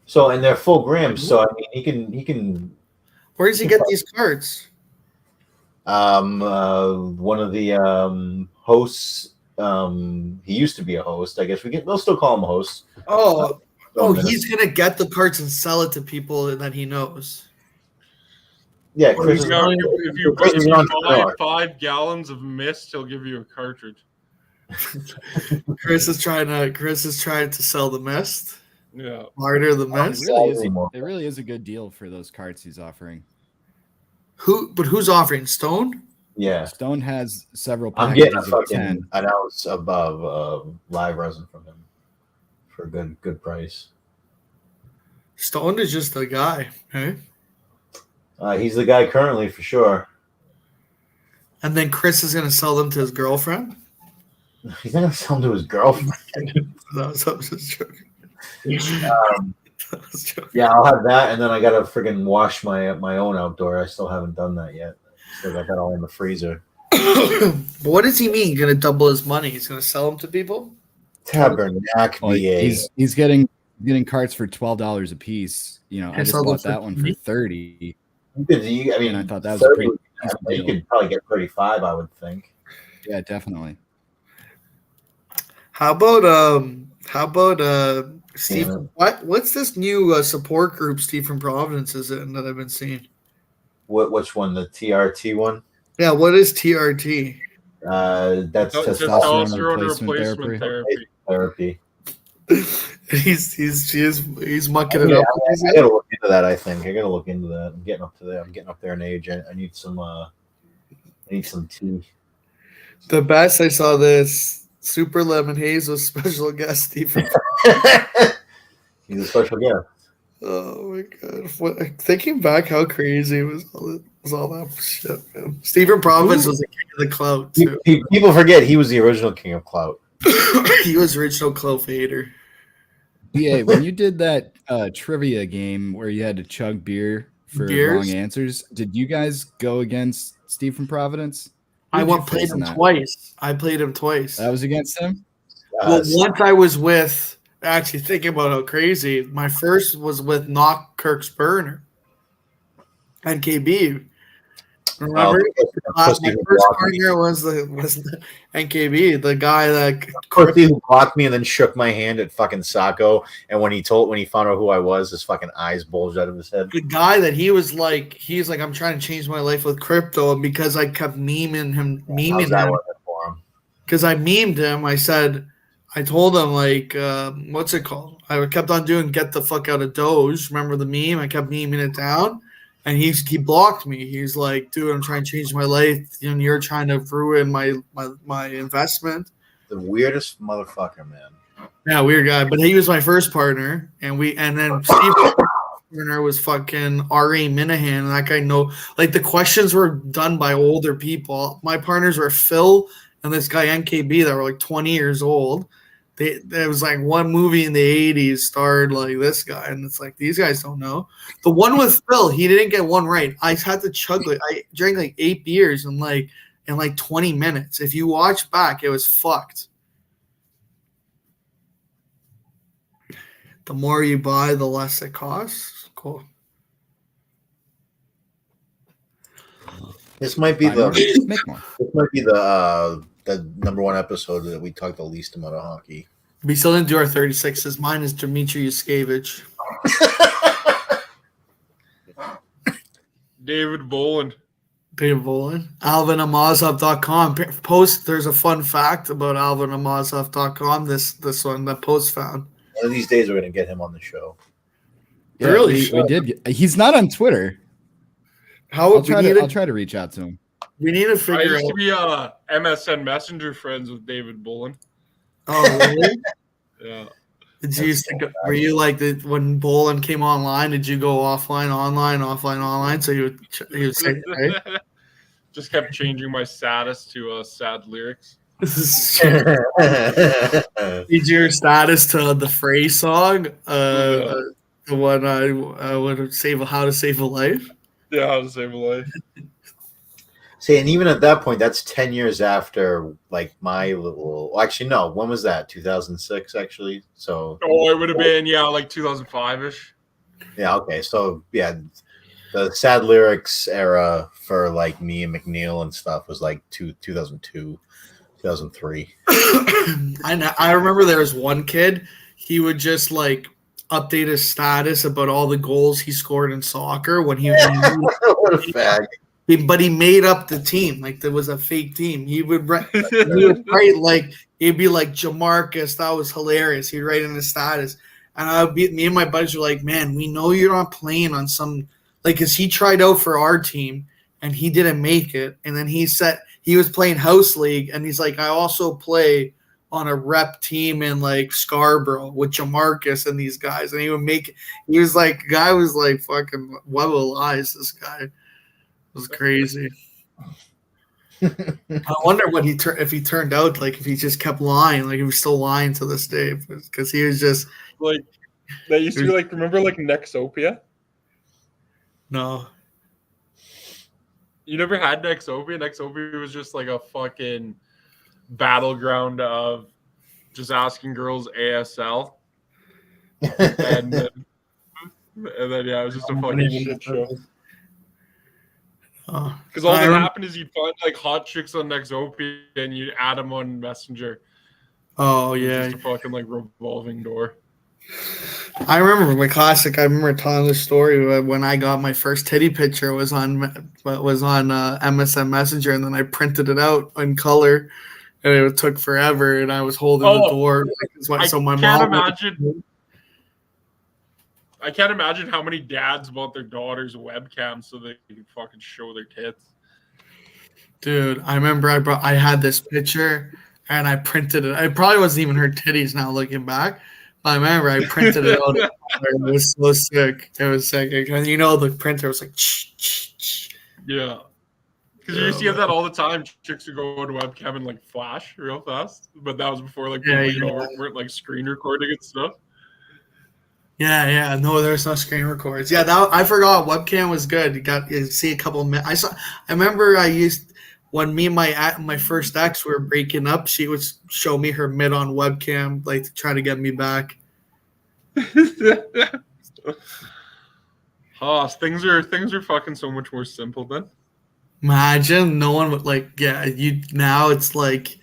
So and they're full grams, so I mean he can Where does he get these carts? one of the hosts, he used to be a host. I guess we'll still call him a host. He's gonna get the carts and sell it to people that he knows. Yeah, Chris You know, if you Chris is an buy entrepreneur. 5 gallons of mist, he'll give you a cartridge. Chris is trying to sell the mist. Yeah. Barter the It mist. really is a good deal for those carts he's offering. Who's offering? Stone? Yeah. Stone has several I'm packages getting a of fucking 10. an ounce above live resin from him for a good price. Stone is just a guy, okay? He's the guy currently for sure. And then Chris is gonna sell them to his girlfriend. He's not gonna sell them to his girlfriend. I was just joking. Yeah, I'll have that, and then I gotta friggin' wash my own outdoor. I still haven't done that yet. Still got that all in the freezer. But what does he mean? Gonna double his money? He's gonna sell them to people? Tabernacle Well, BA. he's getting carts for $12 a piece. You know, I just sell them bought for that one for 20? 30. I mean, And I thought that was a 30, pretty decent you deal. could probably get 35, I would think. Yeah, definitely. How about Steve? Yeah. What's this new support group Steve from Providence is in that I've been seeing? Which one? The TRT one? Yeah, what is TRT? That's Testosterone replacement replacement therapy. therapy. He's mucking it Yeah, up. I gotta look into that. I think I gotta look into that. I'm getting up there in age. I need some tea. The best I saw this Super Lemon Haze was special guest Steve. He's a special guest. Oh my god! Thinking back, how crazy was all that shit, man. Stephen Providence was the king of the clout too. People forget he was the original king of clout. He was original clout hater. Yeah, when you did that trivia game where you had to chug beer for wrong answers, did you guys go against Steve from Providence? I played him twice. I played him twice. That was against him? Well, once I was with, actually thinking about how crazy, my first was with Knock Kirk's Burner. NKB. Remember? My first partner was the NKB, the guy that who blocked me and then shook my hand at fucking Sacco. And when he found out who I was, his fucking eyes bulged out of his head. The guy that he's like, I'm trying to change my life with crypto, and because I kept memeing him, because I memed him, I told him like, what's it called? I kept on doing "Get the fuck out of Doge." Remember the meme? I kept memeing it down. And he blocked me. He's like, dude, I'm trying to change my life, and you're trying to ruin my investment. The weirdest motherfucker, man. Yeah, weird guy. But he was my first partner, and then Steve partner was fucking R.A. Minahan, and that guy the questions were done by older people. My partners were Phil and this guy NKB that were like 20 years old. There was like one movie in the 80s starred like this guy, and it's like these guys don't know. The one with Phil, he didn't get one right. I had to chug I drank like 8 beers in 20 minutes. If you watch back, it was fucked. The more you buy, the less it costs. Cool. This might be the number one episode that we talked the least amount of hockey. We still didn't do our 36s. Mine is Dmitry Yuskevich. David Boland. David Bolin. AlvinAmazov.com. Post. There's a fun fact about AlvinAmazov.com. This one that Post found. One of these days, we're going to get him on the show. Yeah, Really? we did. He's not on Twitter. How I'll try to reach out to him. We need to I figure used out. to be MSN Messenger friends with David Bullen. Oh, really? Yeah. Did you used to go, were you like when Bolin came online? Did you go offline, online, offline, online? So he would say, right? Just kept changing my status to sad lyrics. Did your status to the Frey song? The one I would save how to save a life. Yeah, how to save a life. See, and even at that point, that's 10 years after, like, my little... Well, actually, no. When was that? 2006, actually? So... Oh, it would have been, like 2005-ish. Yeah, okay. So, yeah, the sad lyrics era for, like, me and McNeil and stuff was, like, 2002, 2003. I remember there was one kid, he would just, like, update his status about all the goals he scored in soccer when he... What a fag. But he made up the team like there was a fake team. He would write like he'd be like Jamarcus. That was hilarious. He'd write in his status, and me and my buddies were like, "Man, we know you're not playing on some like." Cause he tried out for our team and he didn't make it, and then he said he was playing house league, and he's like, "I also play on a rep team in like Scarborough with Jamarcus and these guys," and he would make. He was like, guy was like fucking what lies this guy. Was crazy. I wonder what if he turned out like if he just kept lying, like he was still lying to this day because he was just like that used to be like remember like Nexopia? No. You never had Nexopia? Nexopia was just like a fucking battleground of just asking girls ASL. and then yeah, it was just a fucking shit show. Because all that happened is you'd find like hot chicks on Nexopia and you'd add them on Messenger. Oh yeah, just a fucking like revolving door. I remember my classic. I remember telling the story when I got my first titty picture was on MSN Messenger, and then I printed it out in color, and it took forever. And I was holding the door. So my mom. I can't imagine how many dads bought their daughters webcams so they can fucking show their tits. Dude, I remember I had this picture and I printed it. It probably wasn't even her titties now looking back. I remember I printed it out. It was so sick. It was sick. You know, the printer was like, yeah. Because you used to get that all the time. Chicks would go to webcam and like flash real fast. But that was before like people weren't like screen recording and stuff. Yeah. No, there's no screen records. Yeah, I forgot webcam was good. You see a couple of minutes. I remember I used when me and my first ex were breaking up. She would show me her mid on webcam, like to try to get me back. Things are fucking so much more simple then. Imagine no one would like. Yeah, you now it's like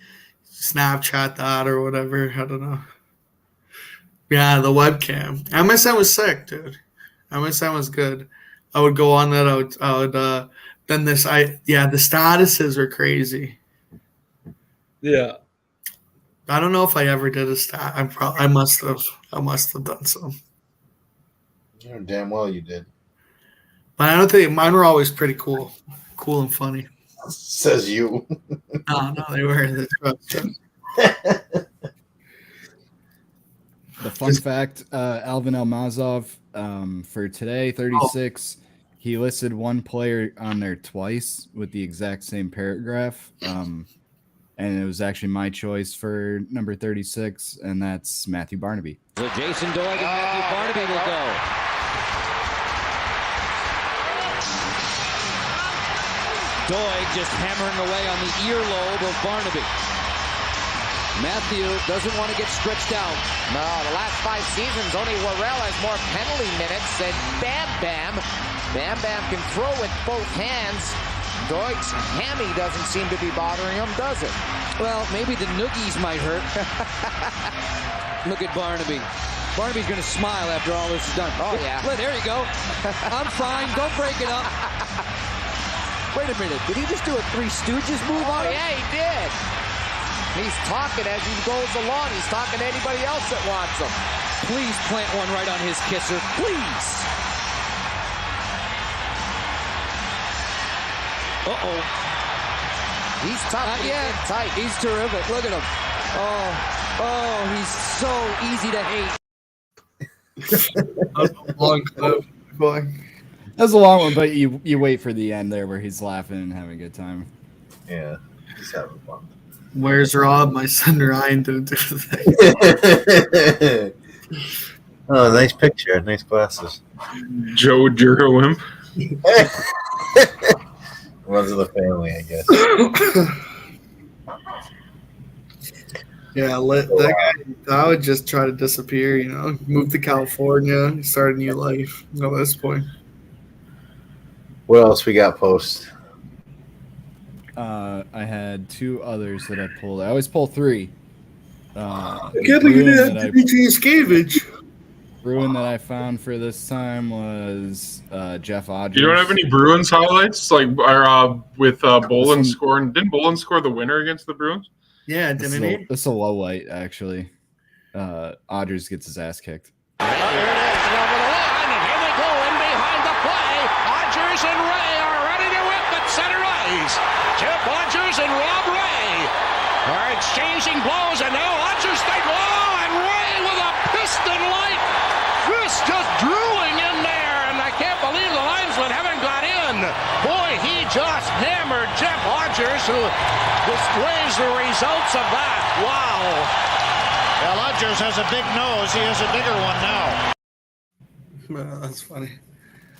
Snapchat that or whatever. I don't know. Yeah, the webcam. MSN was sick, dude. MSN was good. I would go on that. I would then the statuses were crazy. Yeah. I don't know if I ever did a stat. I must have done some. You know damn well you did. But I don't think mine were always pretty cool and funny. Says you. No, they were. The fun fact, Alvin Almazov, for today, 36, he listed one player on there twice with the exact same paragraph. And it was actually my choice for number 36, and that's Matthew Barnaby. So Jason Doig and Matthew Barnaby will go. Doig just hammering away on the earlobe of Barnaby. Matthew doesn't want to get stretched out. No, the last 5 seasons, only Worrell has more penalty minutes than Bam Bam. Bam Bam can throw with both hands. Doig's hammy doesn't seem to be bothering him, does it? Well, maybe the noogies might hurt. Look at Barnaby. Barnaby's going to smile after all this is done. Oh, yeah. There you go. I'm fine. Don't break it up. Wait a minute. Did he just do a Three Stooges move on him? Yeah, he did. He's talking as he goes along. He's talking to anybody else that wants him. Please plant one right on his kisser. Please. Uh-oh. He's tough. Not He's yet. in tight. He's terrific. Look at him. Oh, he's so easy to hate. Long clip. Boy. That's a long one, but you wait for the end there where he's laughing and having a good time. Yeah, he's having fun. Where's Rob? My son Ryan didn't do the thing. Oh, nice picture. Nice glasses. Joe Jerwimp. Runs of the family, I guess. Yeah, that guy, I would just try to disappear, move to California, start a new life at this point. What else we got post? I had 2 others that I pulled. I always pull 3. I can't believe you didn't have Dimitri Skavage. Bruin that I found for this time was Jeff Odgers. You don't have any Bruins highlights with Bolin scoring? Didn't Bolin score the winner against the Bruins? Yeah, didn't he? This is a low light, actually. Odgers gets his ass kicked. There it is, over the line, and here they go in behind the play. Odgers and Ray are ready to whip at center ice. Jeff Odgers and Rob Ray are exchanging blows, and now Odgers takes and Ray with a piston-like fist just drooling in there, and I can't believe the linesman haven't got in. Boy, he just hammered Jeff Odgers, who displays the results of that. Wow. Well, Odgers has a big nose. He has a bigger one now. That's funny.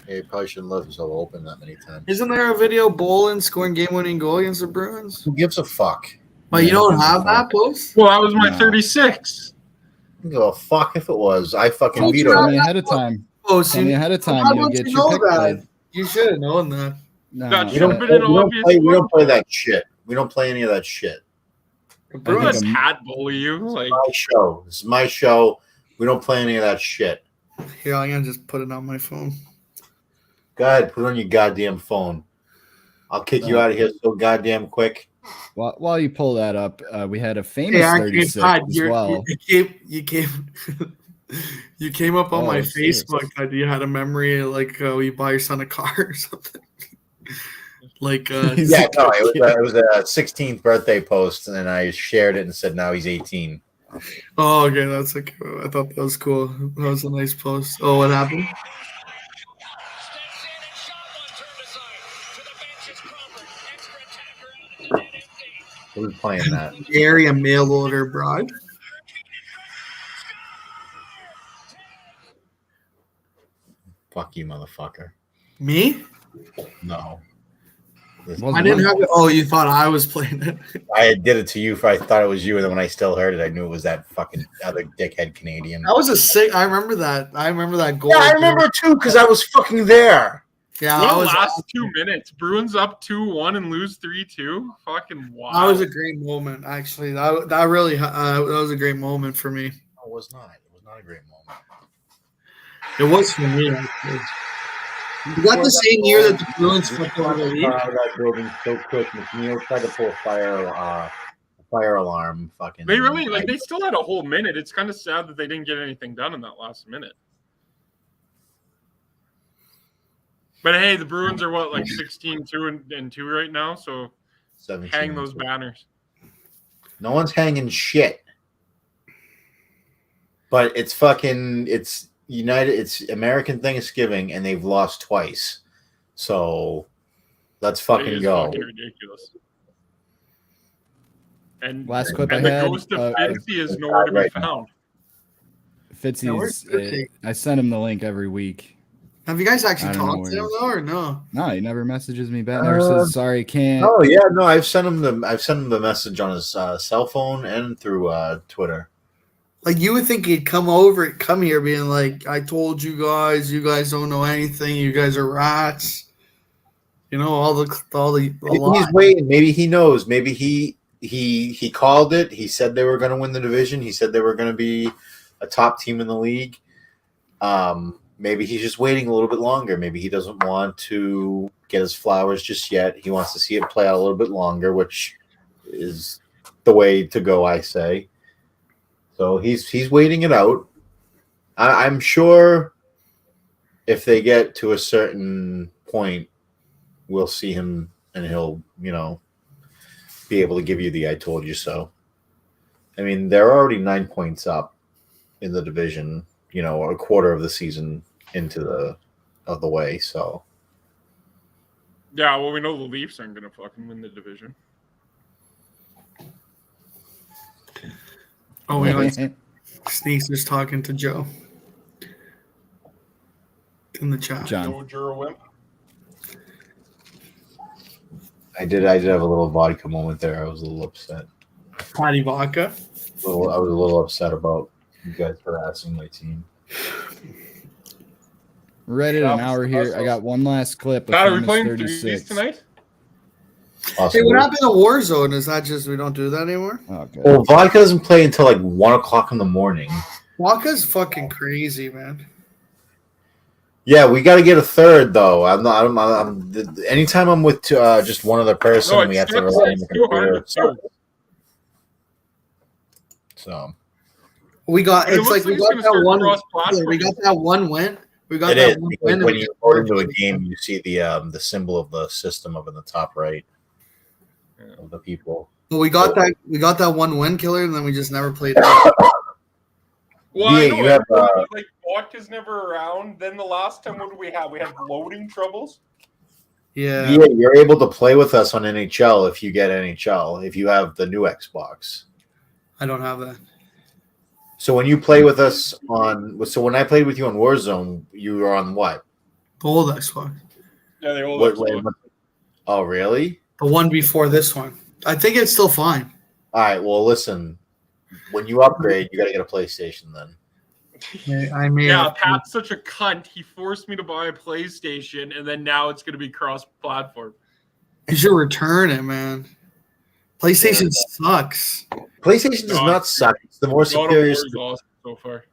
Yeah, he probably shouldn't left himself open that many times. Isn't there a video Bolin scoring game-winning goal against the Bruins? Who gives a fuck? Well, you don't have that post? Well, that was my No. 36. I don't give a fuck if it was. I fucking Told you vetoed Tell it. me ahead of time. Post. Tell me ahead of time. How You'll don't get you your know pick that? played. You should have known that. No, That We don't, Should've been an obvious we one. don't play that shit. We don't play any of that shit. The I think Bruins. I'm- Hat bully you. Like, My show. This is my show. We don't play any of that shit. Here, I'm going to just put it on my phone. Go ahead, put it on your goddamn phone. I'll kick you out of here so goddamn quick. While you pull that up, we had a famous Hey, 36 God, as well. you came up on Oh, my serious. Facebook that you had a memory like you buy your son a car or something. Like Yeah, no, it was a 16th birthday post, and then I shared it and said now he's 18. oh, okay, that's okay. I thought that was cool. That was a nice post. Oh, what happened? Who's playing that? Area mail order bride. Fuck you, motherfucker. Me? No. Wasn't I didn't one. have it. Oh, you thought I was playing it? I did it to you for I thought it was you, and then when I still heard it, I knew it was that fucking other dickhead Canadian. That was a sick. I remember that. I remember that goal. Yeah, I remember it too because I was fucking there. Yeah, what I the was. last 2 minutes. Bruins up 2-1 and lose 3-2. Fucking wow. That was a great moment. Actually, that really that was a great moment for me. No, it was not. It was not a great moment. It was for me. Actually. Was that the same year that the Bruins flipped over the lead? That building so quick. McNeil tried to pull a fire alarm. Fucking. They really they still had a whole minute. It's kind of sad that they didn't get anything done in that last minute. But hey, the Bruins are 16-2 right now, so 17. hang those banners. No one's hanging shit. But it's United. It's American Thanksgiving, and they've lost twice. So let's It fucking is go. fucking ridiculous. And Last clip and I the had. ghost of Fitzy is nowhere to be right now. found. where's Fitzy's. Fitzy? I send him the link every week. Have you guys actually I don't know talked to where him he though, or no? No, he never messages me back. Never says sorry, can't. Oh yeah, no, I've sent him the message on his cell phone and through Twitter. Like you would think he'd come here, being like, "I told you guys don't know anything. You guys are rats." You know all the Maybe lie. he's waiting. Maybe he knows. Maybe he called it. He said they were going to win the division. He said they were going to be a top team in the league. maybe he's just waiting a little bit longer. Maybe he doesn't want to get his flowers just yet. He wants to see it play out a little bit longer, which is the way to go, I say. So he's waiting it out. I'm sure if they get to a certain point, we'll see him and he'll, be able to give you the "I told you so." I mean, they're already 9 points up in the division, a quarter of the season into the way. So, Yeah, well, we know the Leafs aren't going to fucking win the division. Oh, we know Sneaks is talking to Joe in the chat. John. No Jura-Wimp. I did have a little vodka moment there. I was a little upset. Patty Vodka. I was a little upset about you guys harassing my team. We're right at an hour here. I got one last clip. Pat, are we of playing 36. threes tonight? Awesome. Hey, what happened to Warzone? Is that just we don't do that anymore? Okay. Well, vodka doesn't play until like 1 o'clock in the morning. Vodka's fucking crazy, man. Yeah, we got to get a third though. Anytime I'm with just one other person, No, we have to it's rely on the computer. 200. So We got. But it It's looks like we like got it's that gonna one. start cross-platform. We got that one win. We got it that is one because win. when and you we go into a game, you see the symbol of the system up in the top right of the people. Well, we got that. We got that one win killer, and then we just never played it. Well, I Yeah, know you have, like vodka's never around. Then the last time, what did we have? We had loading troubles. Yeah. Yeah, you're able to play with us on NHL if you get NHL, if you have the new Xbox. I don't have that. So when you play with us when I played with you on Warzone, you were on what? The old Xbox. Yeah, they all. Oh, really? The one before this one. I think it's still fine. All right. Well, listen. When you upgrade, you got to get a PlayStation then. I mean, Yeah, Pat's such a cunt. He forced me to buy a PlayStation, and then now it's going to be cross-platform. you should return it, man. PlayStation sucks. PlayStation does not suck. It's the more God of War superior. is awesome so far.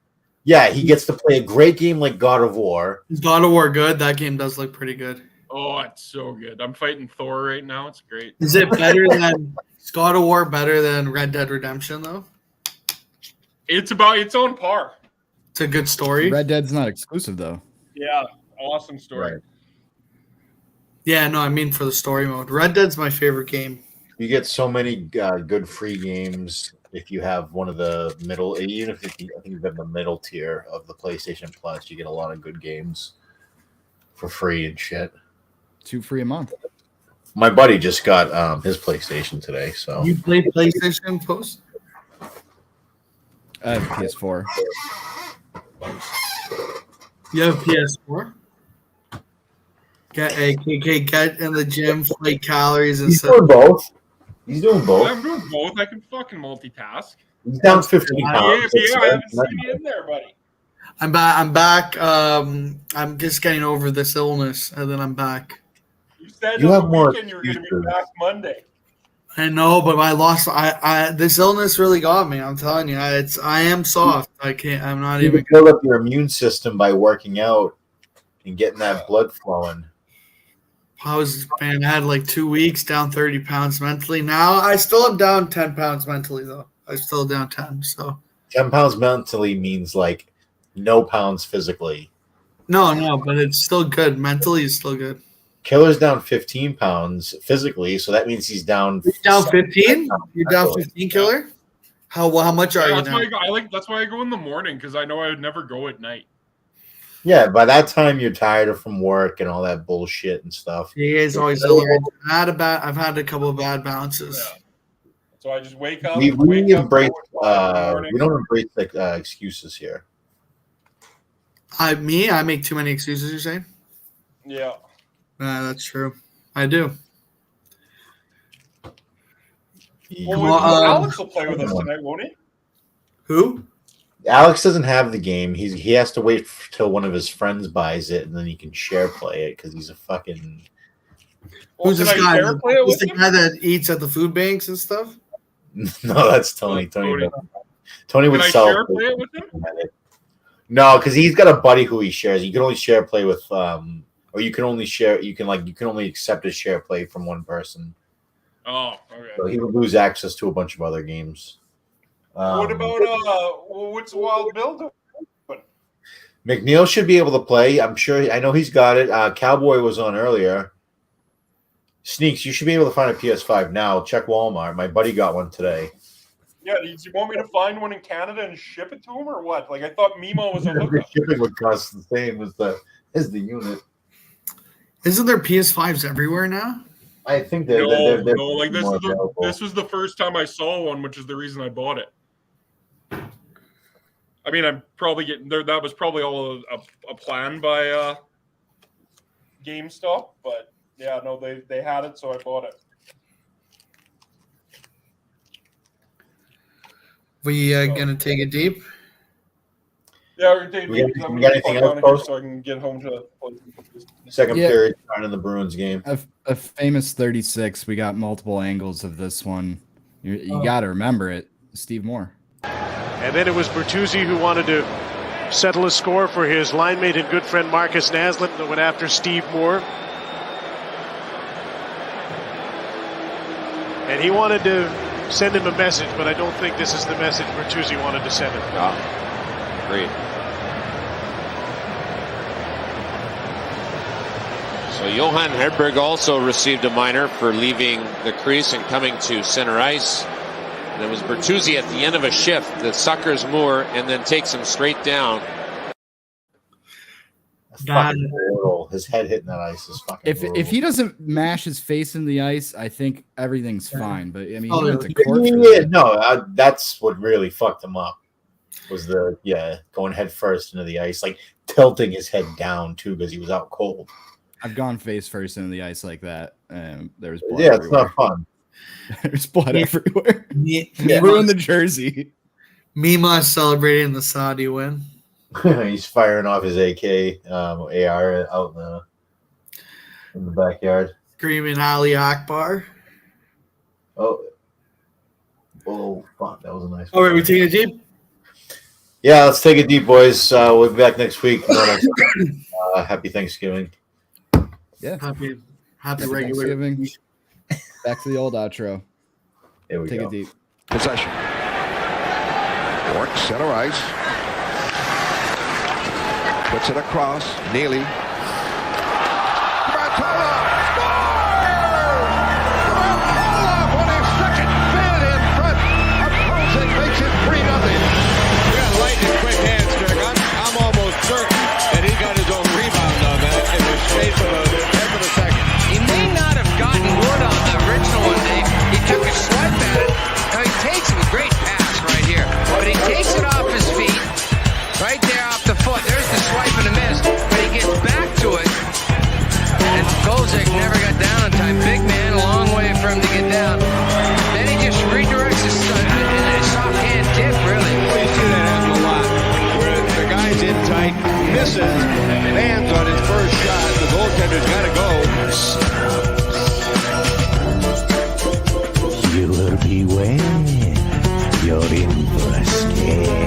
Yeah, he gets to play a great game like God of War. Is God of War good? That game does look pretty good. Oh, it's so good. I'm fighting Thor right now. It's great. Is it better than is God of War better than Red Dead Redemption though? It's about its own par. It's a good story. Red Dead's not exclusive though. Yeah, awesome story. Right. Yeah, no, I mean for the story mode. Red Dead's my favorite game. You get so many good free games if you have one of the middle. Even if I think you have the middle tier of the PlayStation Plus, you get a lot of good games for free and shit. 2 free a month. My buddy just got his PlayStation today, so You played PlayStation Post? I have PS4. You have PS4? Get in the gym, fight calories, and he's stuff. doing both. He's doing both. I'm doing both. I can fucking multitask. He's down 15 Yeah, pounds. I haven't seen you in there, buddy. I'm back. I'm just getting over this illness, and then I'm back. You said You on have the more weekend you were going to be excuses. back Monday. I know, but this illness really got me. I'm telling you, I am soft. I'm not You even. can build up your immune system by working out and getting that blood flowing. I had like 2 weeks down 30 pounds mentally. Now I still am down 10 pounds mentally though. I'm still down 10. So 10 pounds mentally means like no pounds physically. no, but it's still good. Mentally, it's still good. Killer's down 15 pounds physically, so that means he's down. You're down 15. You're down 15, Killer. How much are Yeah, you that's now? why that's why I go in the morning, because I know I would never go at night. Yeah, by that time you're tired from work and all that bullshit and stuff. You guys always illustrate. I've had a couple of bad bounces. Yeah. So I just wake up. We wake up, embrace. go in the morning. We don't embrace excuses here. I make too many excuses. You're saying? Yeah. That's true. I do. Well, Alex will play with us tonight, won't he? Who? Alex doesn't have the game. He has to wait till one of his friends buys it, and then he can share play it because he's a fucking. Well, Who's can this I guy? share play it Who's with the him? guy that eats at the food banks and stuff? No, that's Tony. Tony Tony. would Can I sell. share play it with him? No, because he's got a buddy who he shares. You can only share play with, or you can only share. You can only accept a share play from one person. Oh, okay. So he would lose access to a bunch of other games. What about what's Wild Bill doing? McNeil should be able to play. I'm sure. I know he's got it. Cowboy was on earlier. Sneaks, you should be able to find a PS5 now. Check Walmart. My buddy got one today. Yeah, do you want me to find one in Canada and ship it to him, or what? Like, I thought Mimo was a hookup. Shipping would cost the same as the unit. Isn't there PS5s everywhere now? I think No, they're like more available. this was the first time I saw one, which is the reason I bought it. I mean, I'm probably getting there. That was probably all a plan by GameStop, but yeah, no, they had it, so I bought it. We gonna take it deep? Yeah, we're gonna We got anything else, folks? so I can get home to. Second Yeah. period starting in the Bruins game. A famous 36. We got multiple angles of this one. You got to remember it. Steve Moore. And then it was Bertuzzi who wanted to settle a score for his line mate and good friend Marcus Naslund that went after Steve Moore. And he wanted to send him a message, but I don't think this is the message Bertuzzi wanted to send him. Agreed. So Johan Hedberg also received a minor for leaving the crease and coming to center ice. And it was Bertuzzi at the end of a shift that suckers Moore and then takes him straight down. Fucking brutal. His head hitting that ice is fucking brutal. If he doesn't mash his face in the ice, I think everything's fine. But I mean, Oh, he went to court for Yeah, that. no, that's what really fucked him up. Was going head first into the ice, like tilting his head down too because he was out cold. I've gone face first into the ice like that, and there was blood. Yeah, it's everywhere. not fun. There's blood everywhere. Yeah. Ruined the jersey. Mima celebrating the Saudi win. He's firing off his AK AR out in the backyard. Screaming Ali Akbar. Oh, fuck! That was a nice. All right, we taking it deep. Yeah, let's take it deep, boys. We'll be back next week. Happy Thanksgiving. Yeah. Happy Happy regular. Thanksgiving. Back to the old outro. Here we Take go. it deep. Possession. York, center ice. Puts it across. Neely. Bartolo scores! Bartolo on his second minute in front of Prozic makes it 3-0. We got lightning quick hands, Greg. I'm almost certain that he got his own rebound on that in the space of a tenth of a second. He may not have gotten wood on the original one. He took a swipe at it. Now he takes it, a great pass right here. But he takes it off his feet, right there off the foot. There's the swipe and a miss. But he gets back to it. And Kozik never got down in time. Big man, a long way for him to get down. Then he just redirects his soft hand tip, really. Well, you see that happen a lot. Where the guy's in tight, misses, lands on his first shot. The goaltender's got to go. You will be when you're in for a scare.